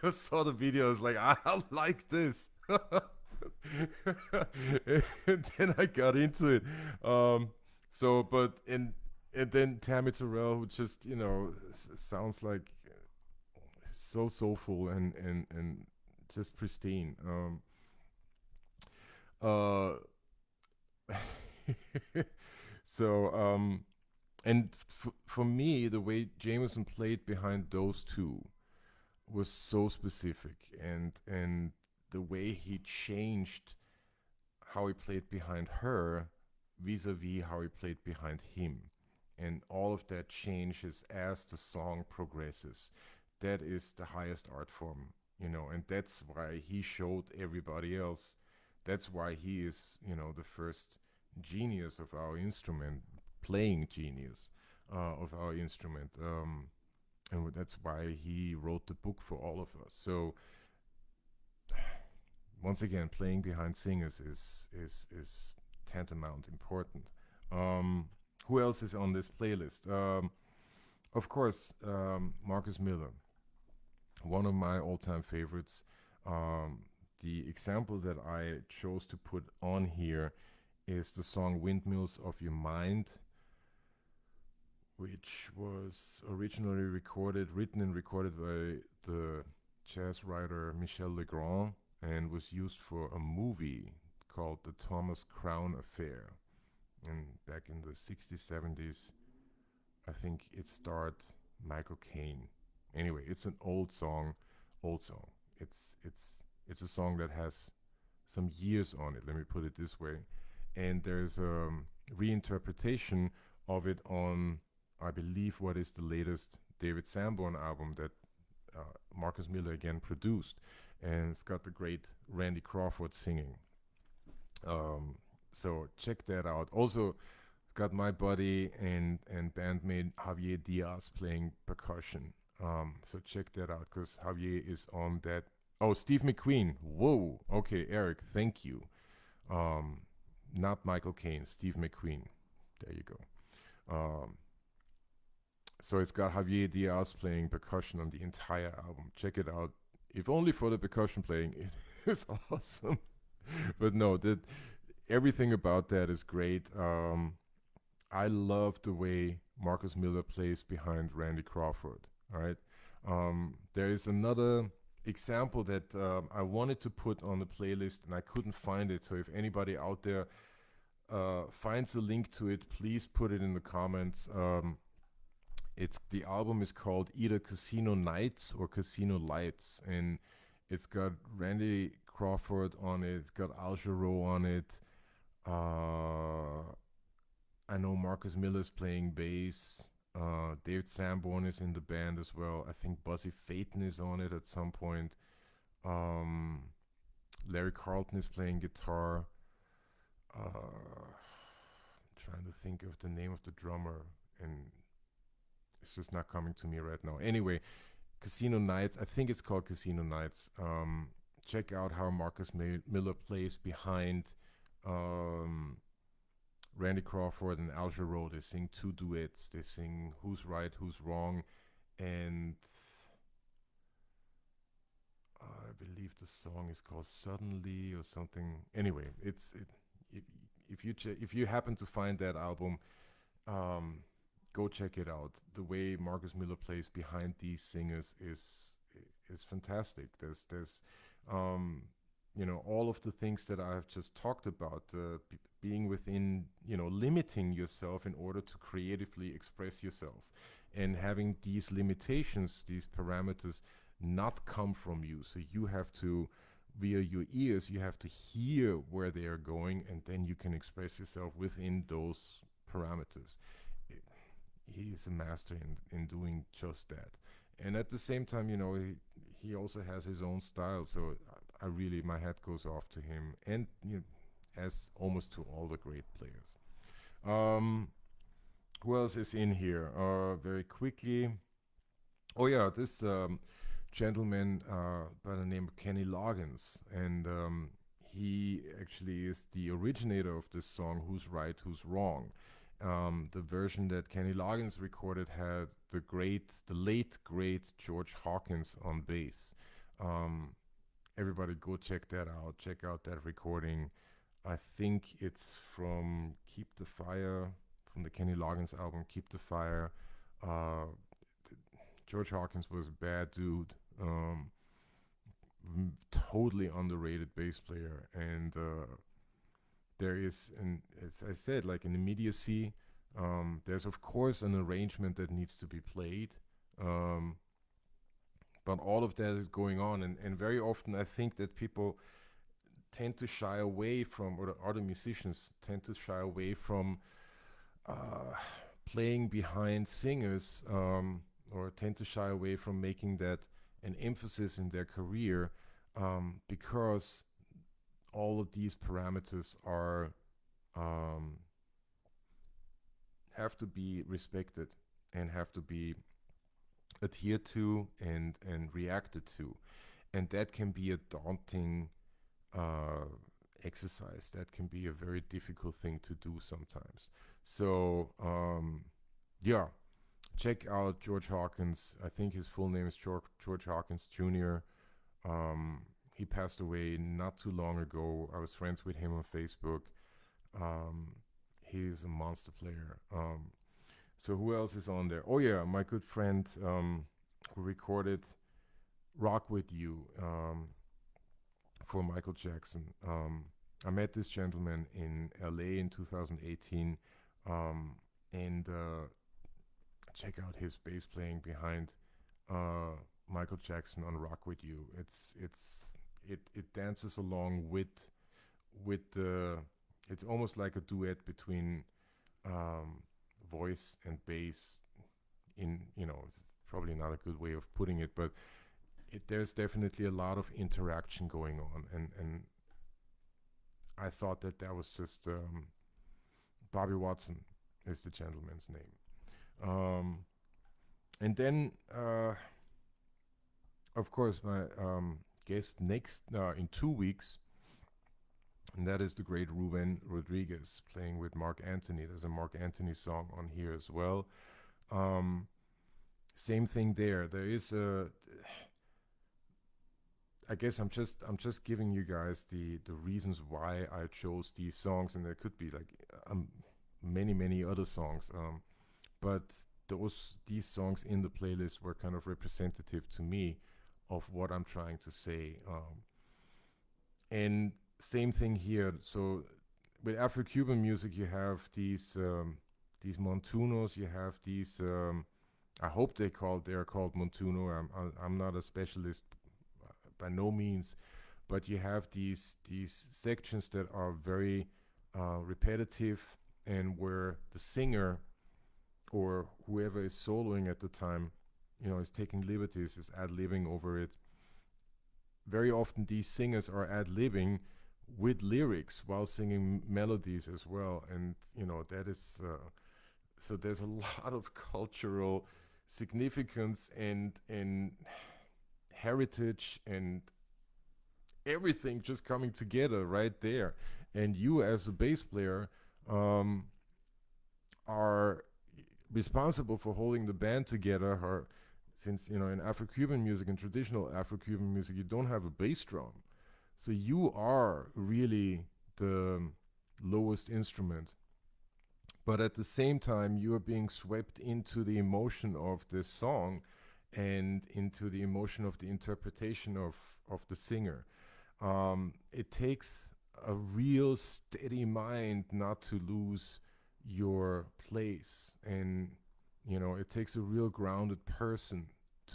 I saw the video, I was like, I like this. And then I got into it. And then Tammy Terrell, who just sounds like so soulful and just pristine. Uh, so and for me, the way Jameson played behind those two, was so specific, and the way he changed how he played behind her vis-a-vis how he played behind him, and all of that changes as the song progresses. That is the highest art form, and that's why he showed everybody else. That's why he is, the first genius of our instrument, playing genius of our instrument. And that's why he wrote the book for all of us. So once again, playing behind singers is tantamount important. Um, who else is on this playlist? Of course, Marcus Miller, one of my all-time favorites. Um, the example that I chose to put on here is the song "Windmills of Your Mind," which was originally written and recorded by the jazz writer Michel Legrand, and was used for a movie called The Thomas Crown Affair. And back in the 60s, 70s, I think it starred Michael Caine. Anyway, it's an old song, old song. It's a song that has some years on it. Let me put it this way. And there's a reinterpretation of it on, I believe, what is the latest David Sanborn album that Marcus Miller again produced, and it's got the great Randy Crawford singing. Um, so check that out. Also, got my buddy and bandmate Javier Diaz playing percussion. So check that out because Javier is on that. Oh, Steve McQueen. Whoa. Okay, Eric. Thank you. Um, Not Michael Caine. Steve McQueen. There you go. Um, so it's got Javier Diaz playing percussion on the entire album. Check it out. If only for the percussion playing, it is awesome. But no, that everything about that is great. I love the way Marcus Miller plays behind Randy Crawford. All right. There is another example that I wanted to put on the playlist and I couldn't find it. So if anybody out there finds a link to it, please put it in the comments. It's the album is called either Casino Nights or Casino Lights, and it's got Randy Crawford on it. It's got Al Jarreau on it. I know Marcus Miller's playing bass. David Sanborn is in the band as well. I think Buzzy Phaeton is on it at some point. Um, Larry Carlton is playing guitar. Trying to think of the name of the drummer, and it's just not coming to me right now. Anyway, Casino Nights. I think it's called Casino Nights. Check out how Marcus Miller plays behind Randy Crawford and Al Jarreau. They sing two duets. They sing "Who's Right, Who's Wrong," and I believe the song is called "Suddenly" or something. Anyway, if you happen to find that album, go check it out. The way Marcus Miller plays behind these singers is fantastic. There's all of the things that I've just talked about, being within, limiting yourself in order to creatively express yourself, and having these limitations, these parameters, not come from you. So you have to, via your ears, you have to hear where they are going, and then you can express yourself within those parameters. He is a master in doing just that. And at the same time, he also has his own style. So I really, my hat goes off to him, and as almost to all the great players. Um, who else is in here? Very quickly. Oh yeah, this gentleman by the name of Kenny Loggins, and he actually is the originator of this song, "Who's Right, Who's Wrong." The version that Kenny Loggins recorded had the late great George Hawkins on bass. Everybody go check that out. Check out that recording. I think it's from Keep the Fire, from the Kenny Loggins album Keep the Fire. Uh, George Hawkins was a bad dude. Totally underrated bass player, and there is, and as I said, like an immediacy. There's of course an arrangement that needs to be played, But all of that is going on, and very often I think that people tend to shy away from, or the other musicians tend to shy away from uh, playing behind singers, or tend to shy away from making that an emphasis in their career, because all of these parameters are um, have to be respected and have to be adhered to and reacted to, and that can be a daunting uh, exercise. That can be a very difficult thing to do sometimes. So yeah, check out George Hawkins. I think his full name is George Hawkins Jr. He passed away not too long ago. I was friends with him on Facebook. Um, he's a monster player. So who else is on there? Oh yeah, my good friend who recorded "Rock with You" for Michael Jackson. I met this gentleman in LA in 2018, and check out his bass playing behind uh, Michael Jackson on "Rock with You." It dances along with the. It's almost like a duet between um, voice and bass. It's probably not a good way of putting it, but there's definitely a lot of interaction going on, and I thought that was just Bobby Watson is the gentleman's name. And then, of course, my guest next in 2 weeks, and that is the great Ruben Rodriguez playing with Mark Anthony. There's a Mark Anthony song on here as well. Um, Same thing there. There is a. I guess I'm just giving you guys the reasons why I chose these songs, and there could be like many other songs. But these songs in the playlist were kind of representative to me of what I'm trying to say. And same thing here. So with Afro-Cuban music, you have these montunos. You have these. I hope they're called montuno. I'm not a specialist by no means, but you have these sections that are very repetitive, and where the singer or whoever is soloing at the time, is taking liberties, is ad-libbing over it. Very often these singers are ad-libbing with lyrics while singing melodies as well, and that is so there's a lot of cultural significance and heritage and everything just coming together right there. And you, as a bass player, um, are responsible for holding the band together. Or since in Afro-Cuban music and traditional Afro-Cuban music, you don't have a bass drum, so you are really the lowest instrument. But at the same time, you are being swept into the emotion of this song and into the emotion of the interpretation of the singer. It takes a real steady mind not to lose your place, and it takes a real grounded person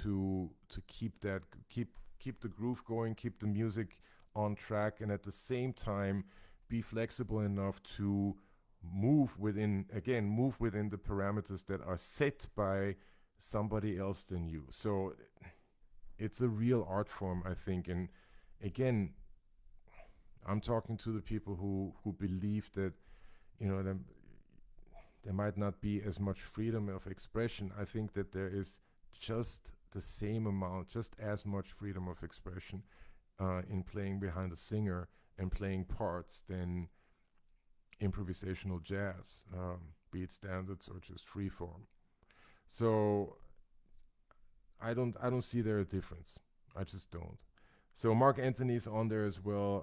to keep the groove going, keep the music on track, and at the same time be flexible enough to move within the parameters that are set by somebody else than you. So it's a real art form, I think. And again, I'm talking to the people who believe that there might not be as much freedom of expression. I think that there is just the same amount, just as much freedom of expression in playing behind a singer and playing parts than improvisational jazz, be it standards or just freeform. So I don't see there a difference. I just don't. So Mark Anthony's on there as well.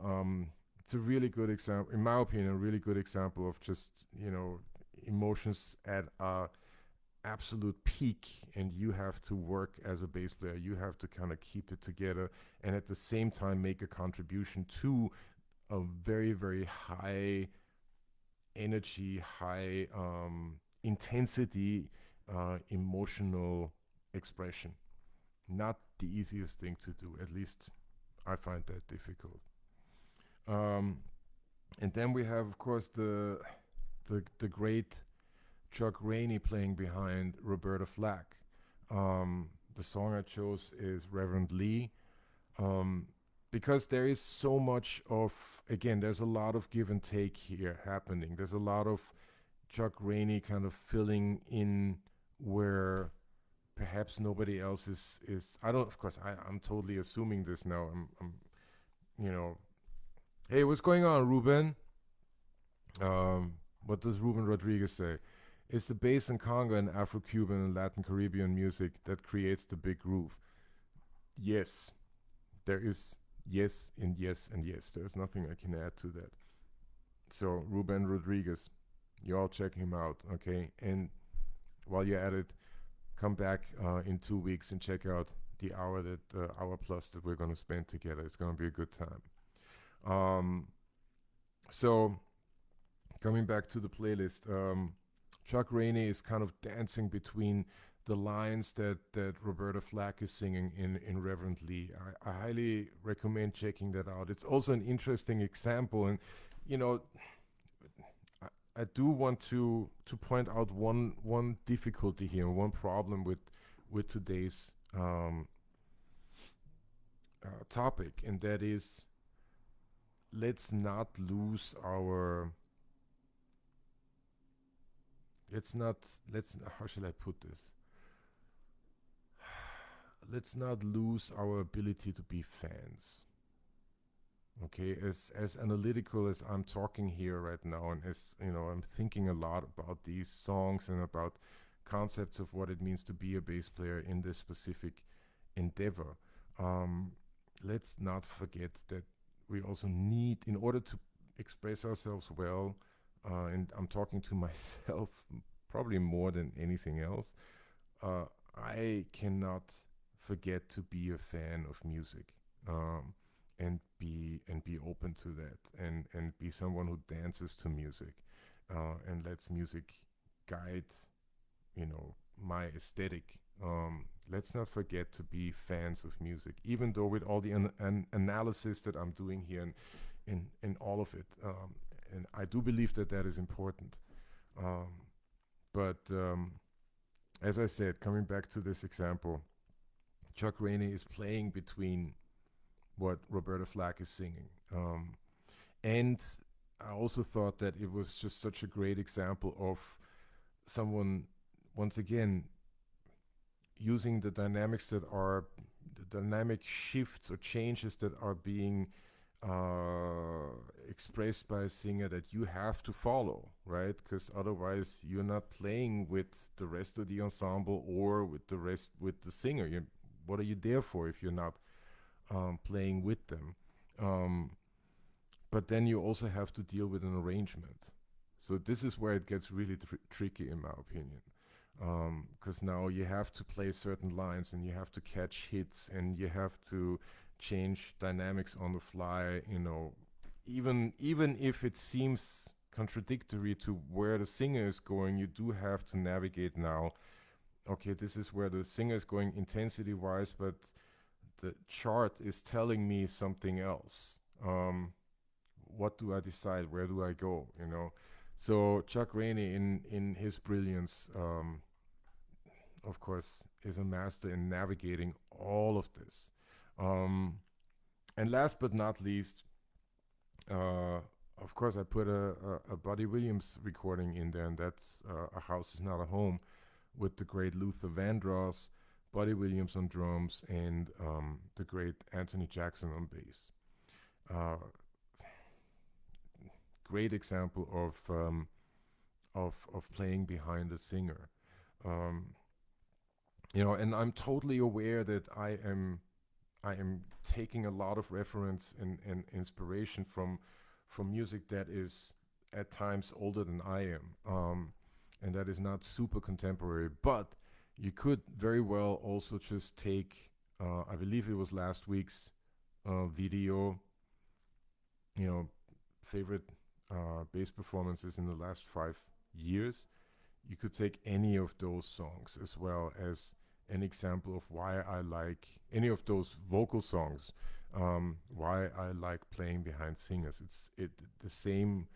It's a really good example, in my opinion, a really good example of just emotions at a absolute peak, and you have to work as a bass player. You have to kind of keep it together, and at the same time make a contribution to a very high energy, high intensity, emotional expression. not the easiest thing to do. At least I find that difficult. Um, and then we have, of course, the great Chuck Rainey playing behind Roberta Flack. The song I chose is Reverend Lee, um, because there is so much of, again, there's a lot of give and take here happening. There's a lot of Chuck Rainey kind of filling in where perhaps nobody else is. I don't, of course, I'm totally assuming this now. I'm you know, hey, what's going on, Ruben? What does Ruben Rodriguez say? It's the bass and conga in Afro-Cuban and Latin Caribbean music that creates the big groove. Yes, there is yes and yes and yes. There's nothing I can add to that. So Ruben Rodriguez, you all check him out, okay? And while you're at it, come back in 2 weeks and check out the hour plus that we're going to spend together. It's going to be a good time. So coming back to the playlist, Chuck Rainey is kind of dancing between the lines that Roberta Flack is singing in Reverend Lee. I highly recommend checking that out. It's also an interesting example, and you know, I do want to point out one difficulty here, one problem with today's topic, and that is let's not lose our let's how shall I put this? Let's not lose our ability to be fans. Okay, as analytical as I'm talking here right now, and as you know, I'm thinking a lot about these songs and about concepts of what it means to be a bass player in this specific endeavor. Um, let's not forget that we also need, in order to express ourselves well, and I'm talking to myself probably more than anything else, I cannot forget to be a fan of music, and be open to that, and be someone who dances to music, and lets music guide, my aesthetic. Let's not forget to be fans of music, even though with all the analysis that I'm doing here, and in all of it, and I do believe that that is important. Um, but as I said, coming back to this example, Chuck Rainey is playing between what Roberta Flack is singing. And I also thought that it was just such a great example of someone, once again, using the dynamic shifts or changes that are being expressed by a singer that you have to follow, right? Because otherwise you're not playing with the rest of the ensemble or with the singer. What are you there for if you're not playing with them? But then you also have to deal with an arrangement. So this is where it gets really tricky, in my opinion, because now you have to play certain lines and you have to catch hits and you have to change dynamics on the fly. Even if it seems contradictory to where the singer is going, you do have to navigate now. Okay, this is where the singer is going intensity wise, but the chart is telling me something else. What do I decide? Where do I go? So Chuck Rainey, in his brilliance, of course, is a master in navigating all of this. And last but not least, of course, I put a Buddy Williams recording in there, and that's A House Is Not a Home, with the great Luther Vandross, Buddy Williams on drums, and the great Anthony Jackson on bass. Great example of playing behind a singer. And I'm totally aware that I am taking a lot of reference and inspiration from music that is at times older than I am, and that is not super contemporary. But you could very well also just take, I believe it was last week's video, favorite bass performances in the last 5 years. You could take any of those songs as well as an example of why I like any of those vocal songs, why I like playing behind singers. It's it the same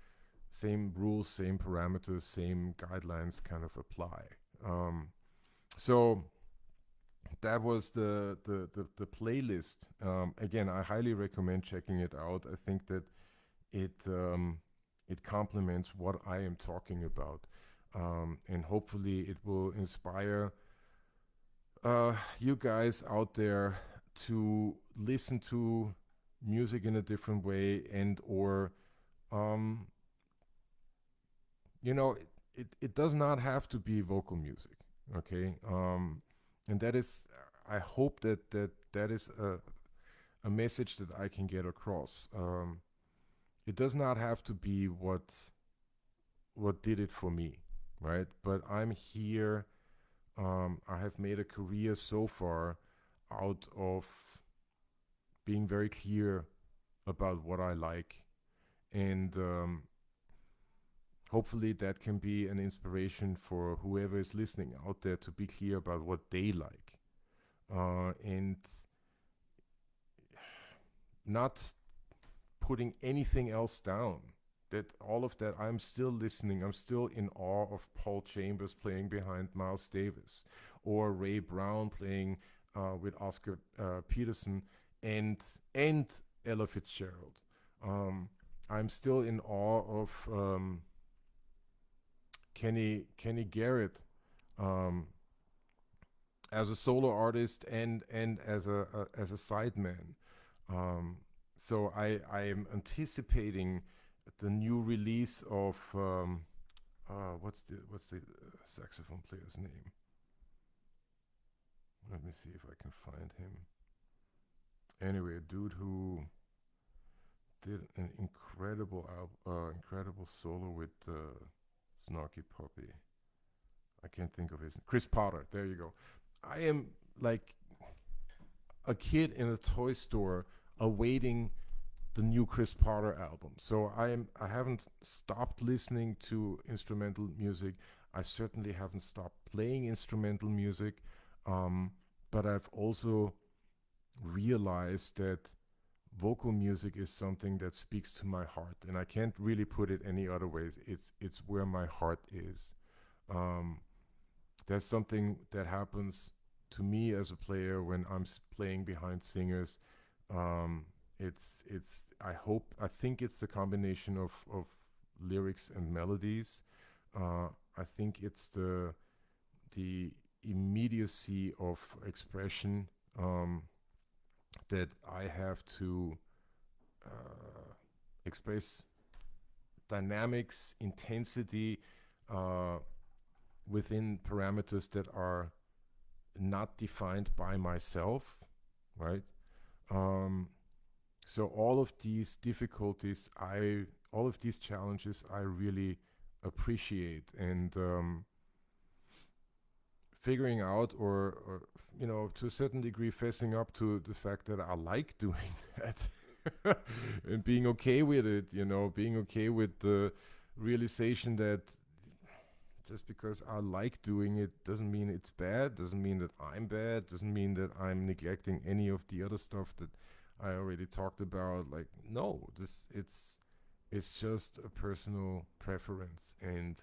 rules, same parameters, same guidelines kind of apply. Um, so that was the playlist. Again, I highly recommend checking it out. I think that it it complements what I am talking about, and hopefully it will inspire you guys out there to listen to music in a different way, and or um, it does not have to be vocal music. Okay, and that is, I hope that is a message that I can get across. It does not have to be what did it for me, right? But I'm here. I have made a career so far out of being very clear about what I like, and hopefully that can be an inspiration for whoever is listening out there to be clear about what they like, and not putting anything else down. That all of that, I'm still listening. I'm still in awe of Paul Chambers playing behind Miles Davis, or Ray Brown playing with Oscar Peterson and and Ella Fitzgerald. Um, I'm still in awe of Kenny Garrett, um, as a solo artist and as a sideman. Um, so I am anticipating the new release of what's the saxophone player's name? Let me see if I can find him. Anyway, a dude who did an incredible solo with Snarky Puppy. I can't think of his Chris Potter. There you go. I am like a kid in a toy store awaiting the new Chris Potter album. So I haven't stopped listening to instrumental music. I certainly haven't stopped playing instrumental music. But I've also realized that vocal music is something that speaks to my heart, and I can't really put it any other ways. It's where my heart is. Um, there's something that happens to me as a player when I'm playing behind singers. Um, it's I think it's the combination of lyrics and melodies. I think it's the immediacy of expression, that I have to express dynamics, intensity, uh, within parameters that are not defined by myself, right? Um, so all of these challenges, I really appreciate, and figuring out, or to a certain degree, facing up to the fact that I like doing that, and being okay with it. Being okay with the realization that just because I like doing it doesn't mean it's bad, doesn't mean that I'm bad, doesn't mean that I'm neglecting any of the other stuff that I already talked about. Like, no, it's just a personal preference, and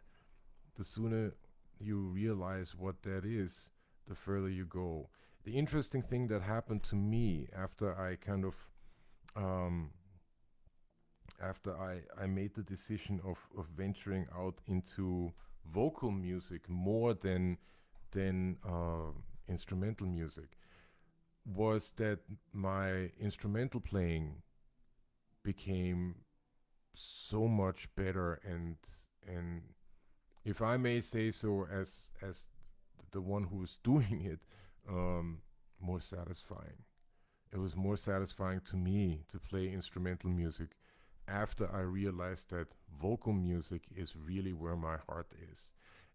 the sooner you realize what that is, the further you go. The interesting thing that happened to me after I kind of um, after I made the decision of venturing out into vocal music more than instrumental music, was that my instrumental playing became so much better, and if I may say so, as the one who was doing it, more satisfying. It was more satisfying to me to play instrumental music after I realized that vocal music is really where my heart is.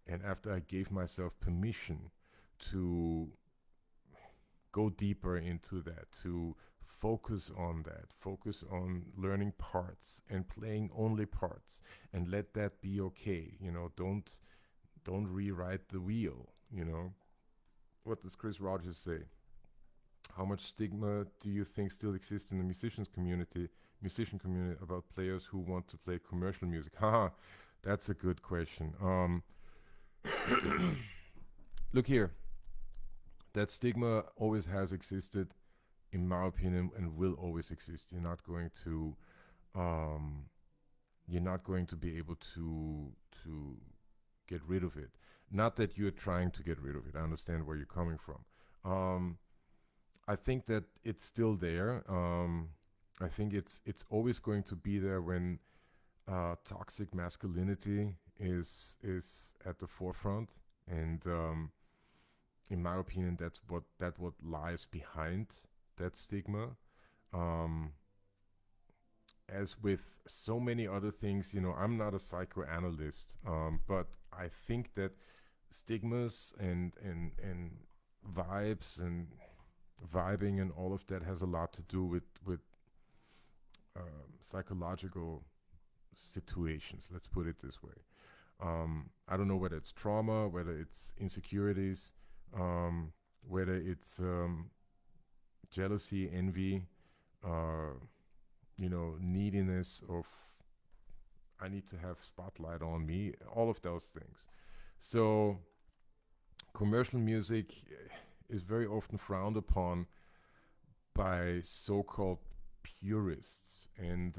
And after I gave myself permission to go deeper into that, to focus on learning parts and playing only parts, and let that be okay. Don't rewrite the wheel. what does Chris Rogers say? How much stigma do you think still exists in the musician community about players who want to play commercial music? Haha, that's a good question. Look here, that stigma always has existed, in my opinion, and will always exist. Um, you're not going to be able to get rid of it. Not that you're trying to get rid of it. I understand where you're coming from. Um, I think that it's still there. I think it's always going to be there when toxic masculinity is at the forefront, and in my opinion, that's what lies behind that stigma. Um, as with so many other things, I'm not a psychoanalyst, but I think that stigmas and vibes and vibing and all of that has a lot to do with psychological situations. Let's put it this way. I don't know whether it's trauma, whether it's insecurities, um, whether it's jealousy, envy, uh, neediness of I need to have spotlight on me, all of those things. So commercial music is very often frowned upon by so-called purists, and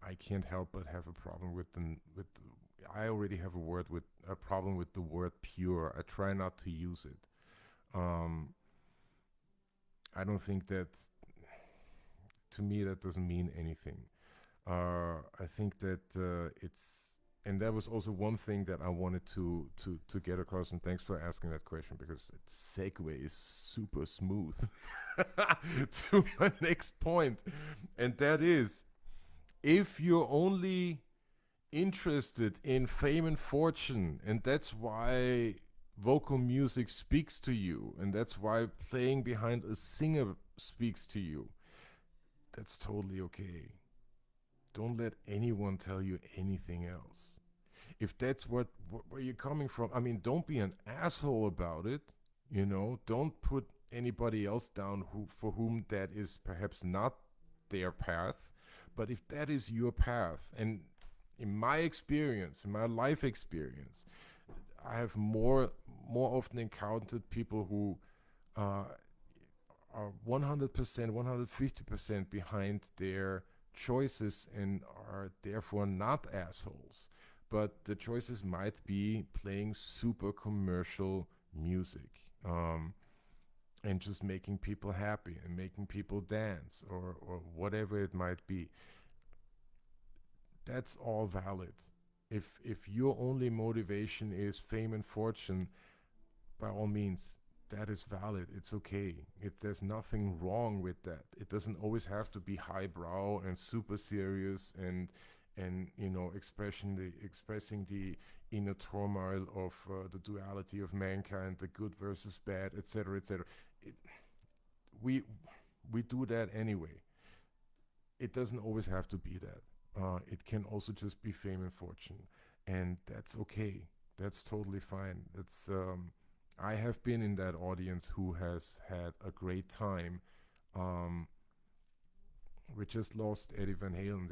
I can't help but have a problem I already have a problem with the word pure. I try not to use it. Um, I don't think that to me that doesn't mean anything. I think that and that was also one thing that I wanted to get across. And thanks for asking that question because the segue is super smooth to my next point, and that is if you're only interested in fame and fortune, and that's why vocal music speaks to you, and that's why playing behind a singer speaks to you, that's totally okay. Don't let anyone tell you anything else. If that's where you're coming from, I mean, don't be an asshole about it. Don't put anybody else down for whom that is perhaps not their path. But if that is your path, and in my experience, in my life experience, I have more often encountered people who uh, are 100%, 150% behind their choices and are therefore not assholes. But the choices might be playing super commercial music, and just making people happy and making people dance, or whatever it might be. That's all valid. If your only motivation is fame and fortune, by all means, that is valid. It's okay. There's nothing wrong with that. It doesn't always have to be highbrow and super serious and expressing the inner turmoil of the duality of mankind, the good versus bad, etc., etc. It, we we do that anyway. It doesn't always have to be that. It can also just be fame and fortune, and that's okay. That's totally fine. I have been in that audience who has had a great time. Um, we just lost Eddie Van Halen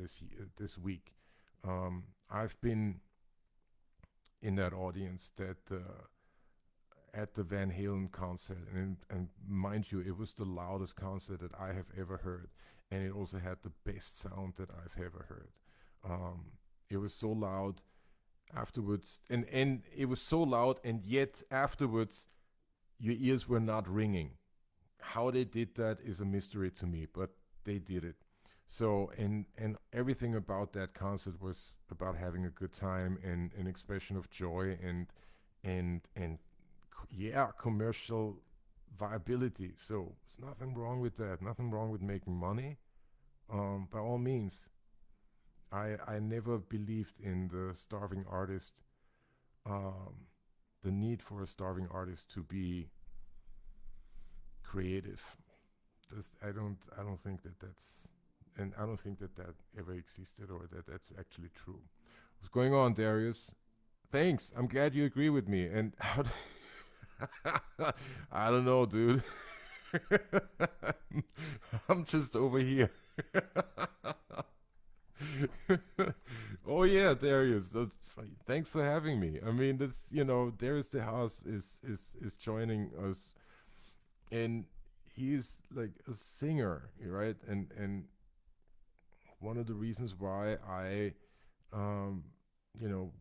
this week. I've been in that audience that at the Van Halen concert, and mind you, it was the loudest concert that I have ever heard, and it also had the best sound that I've ever heard. Um, it was so loud afterwards, and it was so loud, and yet afterwards, your ears were not ringing. How they did that is a mystery to me, but they did it. So and everything about that concert was about having a good time and an expression of joy and yeah, commercial viability. So there's nothing wrong with that. Nothing wrong with making money. By all means, I never believed in the starving artist, um, the need for a starving artist to be creative. I don't think that that's and I don't think that ever existed or that that's actually true. What's going on, Darius? Thanks. I'm glad you agree with me. And how? I don't know, dude. I'm just over here. Oh yeah, Darius. Thanks for having me. I mean, this Darius the House is joining us, and he's like a singer, right? And one of the reasons why um, you know,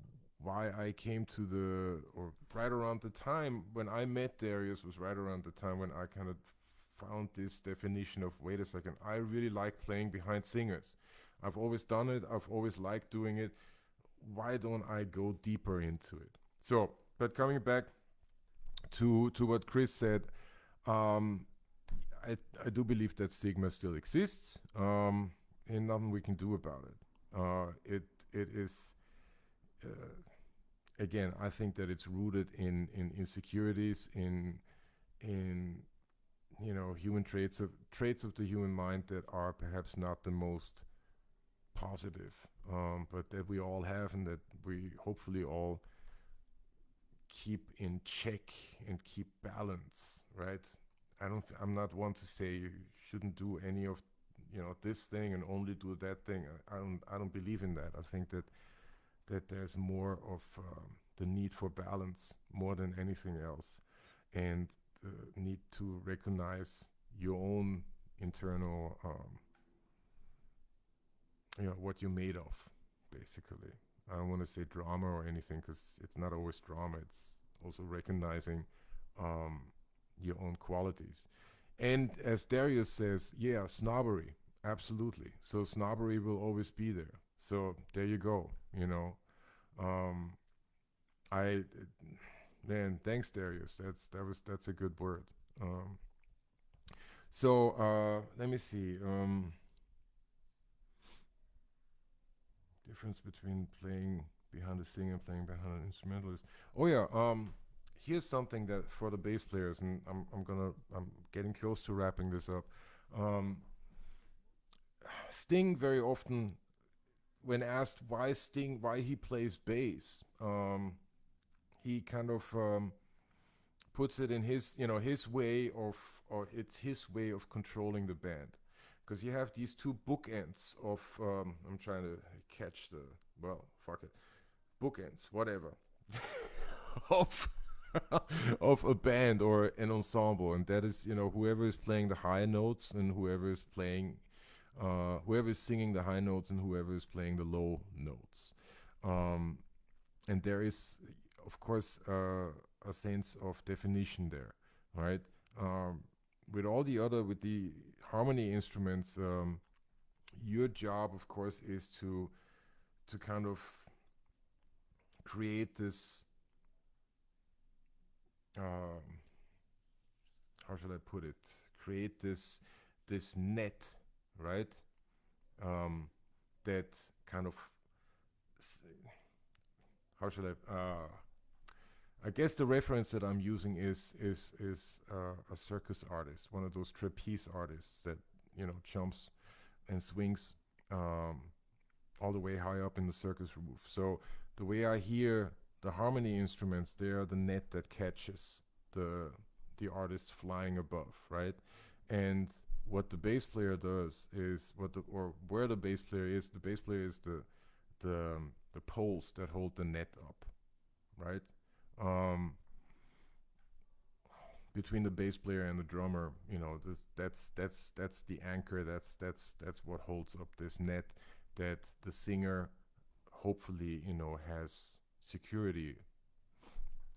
why I came to or right around the time when I met Darius was right around the time when I kind of found this definition of wait a second, I really like playing behind singers. I've always done it. I've always liked doing it. Why don't I go deeper into it? So, but coming back to what Chris said, um, I do believe that stigma still exists, and nothing we can do about it. It is uh, again. I think that it's rooted in insecurities, in human traits of the human mind that are perhaps not the most positive, but that we all have and that we hopefully all keep in check and keep balance, right? I'm not one to say you shouldn't do any of this thing and only do that thing. I don't believe in that. I think that there's more of the need for balance more than anything else, and the need to recognize your own internal what you're made of, basically. I don't want to say drama or anything because it's not always drama. It's also recognizing um, your own qualities. And as Darius says, yeah, snobbery, absolutely. So snobbery will always be there. So there you go. Um, I man, thanks Darius. That's a good word. Um, let me see. Difference between playing behind a singer and playing behind an instrumentalist. Oh yeah, here's something that for the bass players, and I'm getting close to wrapping this up. Um, Sting very often, when asked why he plays bass, he kind of puts it in his way of, or it's his way of controlling the band, because you have these two bookends of I'm trying to catch the, well, fuck it, bookends, whatever, of of a band or an ensemble, and that is whoever is playing the high notes and whoever is singing the high notes and whoever is playing the low notes. Um, and there is, of course, a sense of definition there, right? Um, with the harmony instruments, your job, of course, is to kind of create this. Um, how should I put it? Create this net, right? Um, that kind of, how should I guess the reference that I'm using is a circus artist, one of those trapeze artists that jumps and swings um, all the way high up in the circus roof. So the way I hear the harmony instruments, they are the net that catches the the artist flying above, right? And what the bass player does is where the bass player is. The bass player is the poles that hold the net up, right? Um, Between the bass player and the drummer, that's the anchor. That's what holds up this net that the singer hopefully has security,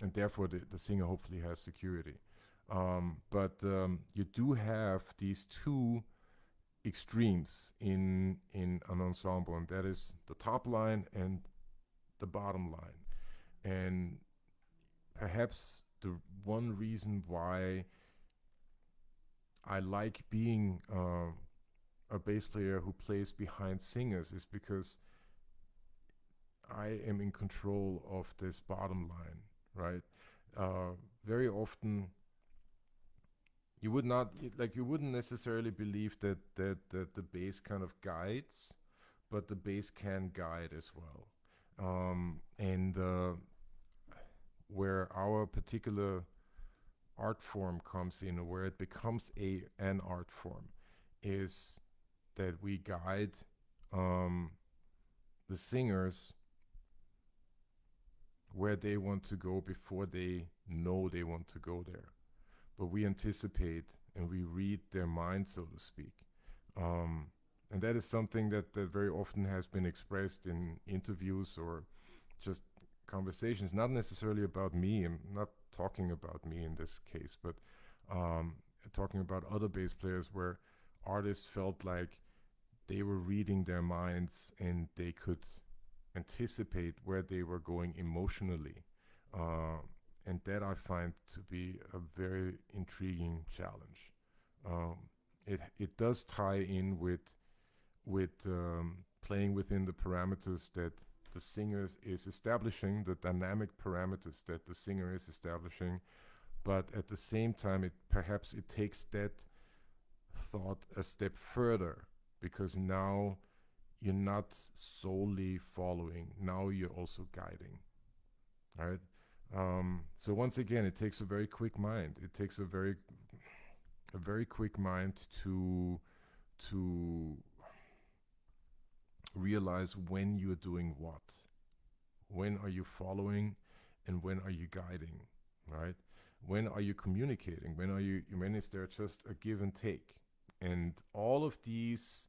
and therefore the singer hopefully has security. But you do have these two extremes in an ensemble, and that is the top line and the bottom line. And perhaps the one reason why I like being a bass player who plays behind singers is because I am in control of this bottom line, right? Very often, you wouldn't necessarily believe that the bass kind of guides, but the bass can guide as well. And where our particular art form comes in, or where it becomes an art form, is that we guide um, the singers where they want to go before they know they want to go there. But we anticipate and we read their mind, so to speak. Um, and that is something that very often has been expressed in interviews or just conversations, not necessarily about me. I'm not talking about me in this case, but um, talking about other bass players where artists felt like they were reading their minds and they could anticipate where they were going emotionally. Uh, and that I find to be a very intriguing challenge. Um, it does tie in with playing within the parameters that the singer is establishing, the dynamic parameters that the singer is establishing, but at the same time, it takes that thought a step further, because now you're not solely following, now you're also guiding, right? So once again, it takes a very quick mind. It takes a very quick mind to realize when you're doing what. When are you following, and when are you guiding, right? When are you communicating? When is there just a give and take? And all of these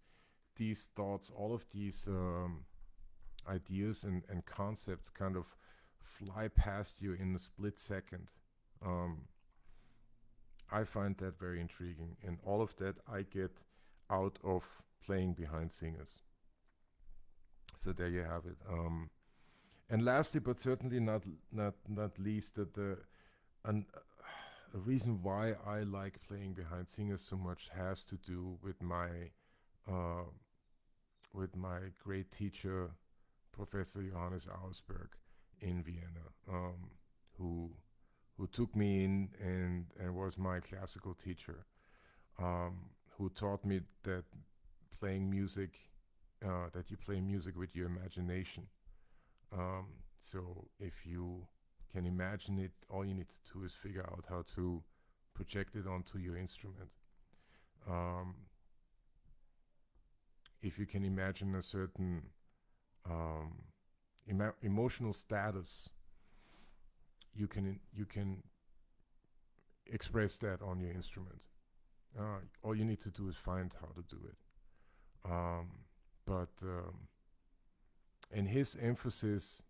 thoughts, all of these ideas and concepts kind of fly past you in a split second. Um, I find that very intriguing, and all of that I get out of playing behind singers. So there you have it. And lastly, but certainly not least, that an, a reason why I like playing behind singers so much has to do uh, with my great teacher, Professor Johannes Ausberg in Vienna, who who took me in and was my classical teacher, who taught me that playing music, that you play music with your imagination. So if you can imagine it, all you need to do is figure out how to project it onto your instrument. Um, if you can imagine a certain um, emotional status, you can express that on your instrument. All you need to do is find how to do it. Um, but and his emphasis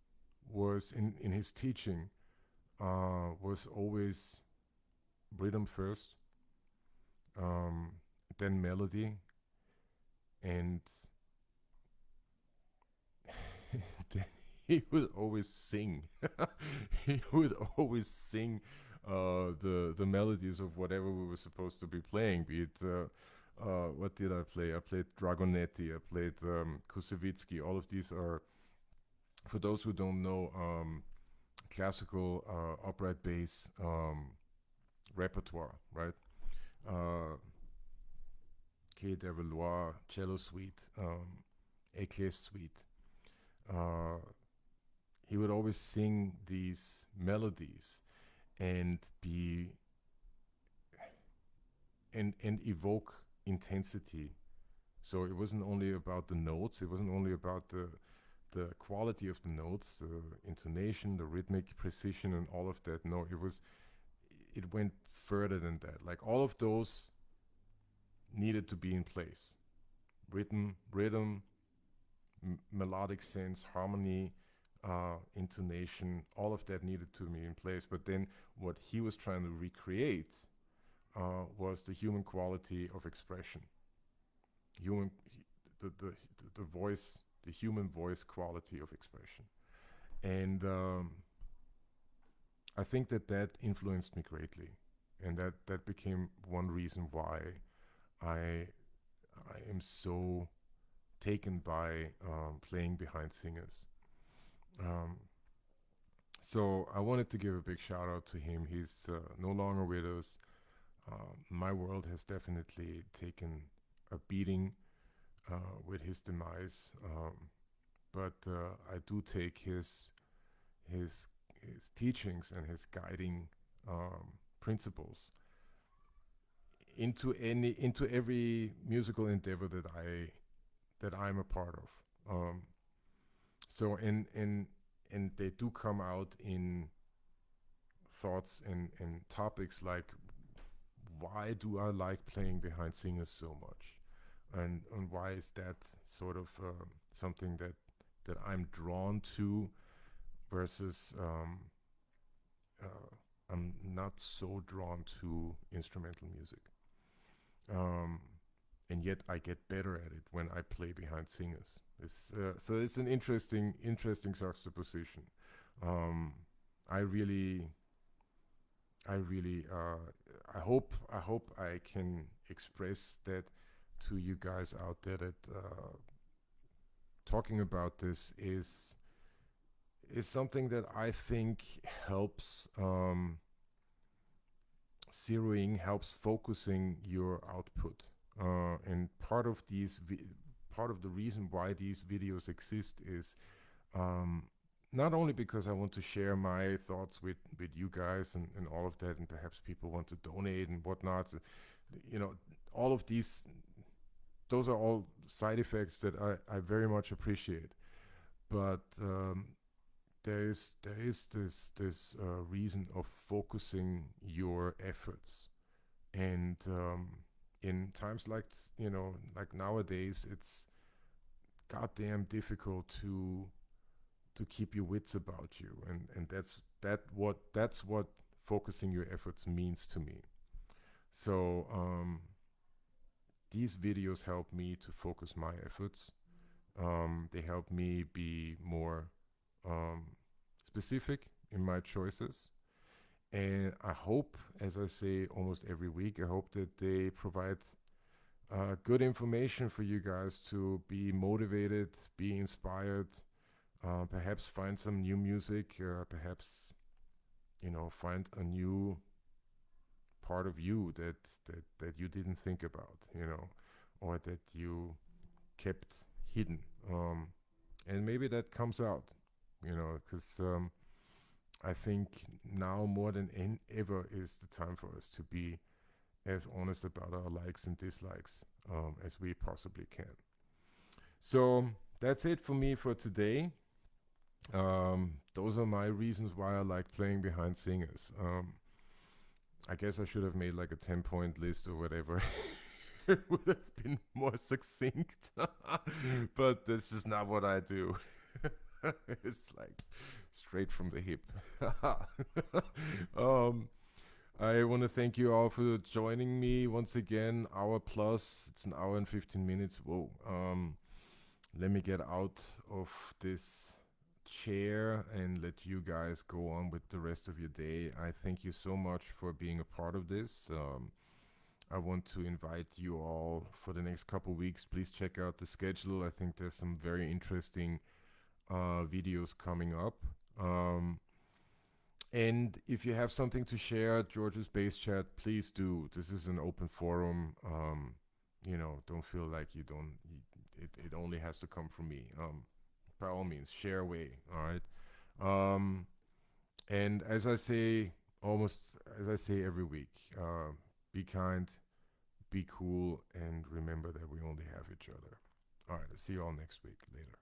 was in his teaching was always rhythm first, um, then melody, and then he would always sing. He would always sing the melodies of whatever we were supposed to be playing. Be it what did I play? I played Dragonetti. I played Kusevitsky. All of these are, for those who don't know, classical upright bass repertoire, right? Uh, Quai d'Evelois, cello suite, Eclair suite. Uh, he would always sing these melodies and be and evoke intensity. So it wasn't only about the notes, it wasn't only about the quality of the notes, the intonation, the rhythmic precision, and all of that. No, it went further than that. Like all of those needed to be in place. Rhythm, melodic sense, harmony, intonation, all of that needed to be in place. But then what he was trying to recreate was the human quality of expression, human, the voice, the human voice quality of expression. And I think that influenced me greatly, and that became one reason why I I am so taken by playing behind singers. Um, so I wanted to give a big shout out to him. He's no longer with us. My world has definitely taken a beating with his demise, but I do take his his teachings and his guiding principles into every musical endeavor that I'm a part of. So and they do come out in thoughts and topics like, why do I like playing behind singers so much, and why is that sort of something that I'm drawn to versus I'm not so drawn to instrumental music. Um, and yet I get better at it when I play behind singers. So it's an interesting juxtaposition. Um, I really, I really, I hope I can express that to you guys out there, that talking about this is something that I think helps zeroing, helps focusing your output. And part of the reason why these videos exist is um, not only because I want to share my thoughts with you guys and all of that, and perhaps people want to donate and whatnot. You know, all of those are all side effects that I very much appreciate. But there is this reason of focusing your efforts, and in times like like nowadays, it's goddamn difficult to keep your wits about you, and that's what focusing your efforts means to me. So these videos help me to focus my efforts. They help me be more um, specific in my choices. And I hope, as I say almost every week, I hope that they provide good information for you guys to be motivated, be inspired, perhaps find some new music, perhaps, find a new part of you that you didn't think about, or that you kept hidden. And maybe that comes out, because I think now more than ever is the time for us to be as honest about our likes and dislikes as we possibly can. So that's it for me for today. Those are my reasons why I like playing behind singers. I guess I should have made like a 10-point list or whatever. It would have been more succinct. But that's just not what I do. It's like straight from the hip. um, I want to thank you all for joining me once again. Hour plus. It's an hour and 15 minutes. Whoa. Let me get out of this chair and let you guys go on with the rest of your day. I thank you so much for being a part of this. I want to invite you all for the next couple weeks. Please check out the schedule. I think there's some very interesting videos coming up. And if you have something to share, George's Base Chat, please do. This is an open forum. Don't feel like you don't. It only has to come from me. By all means, share away. All right. And as I say every week, be kind, be cool, and remember that we only have each other. All right. I'll see you all next week. Later.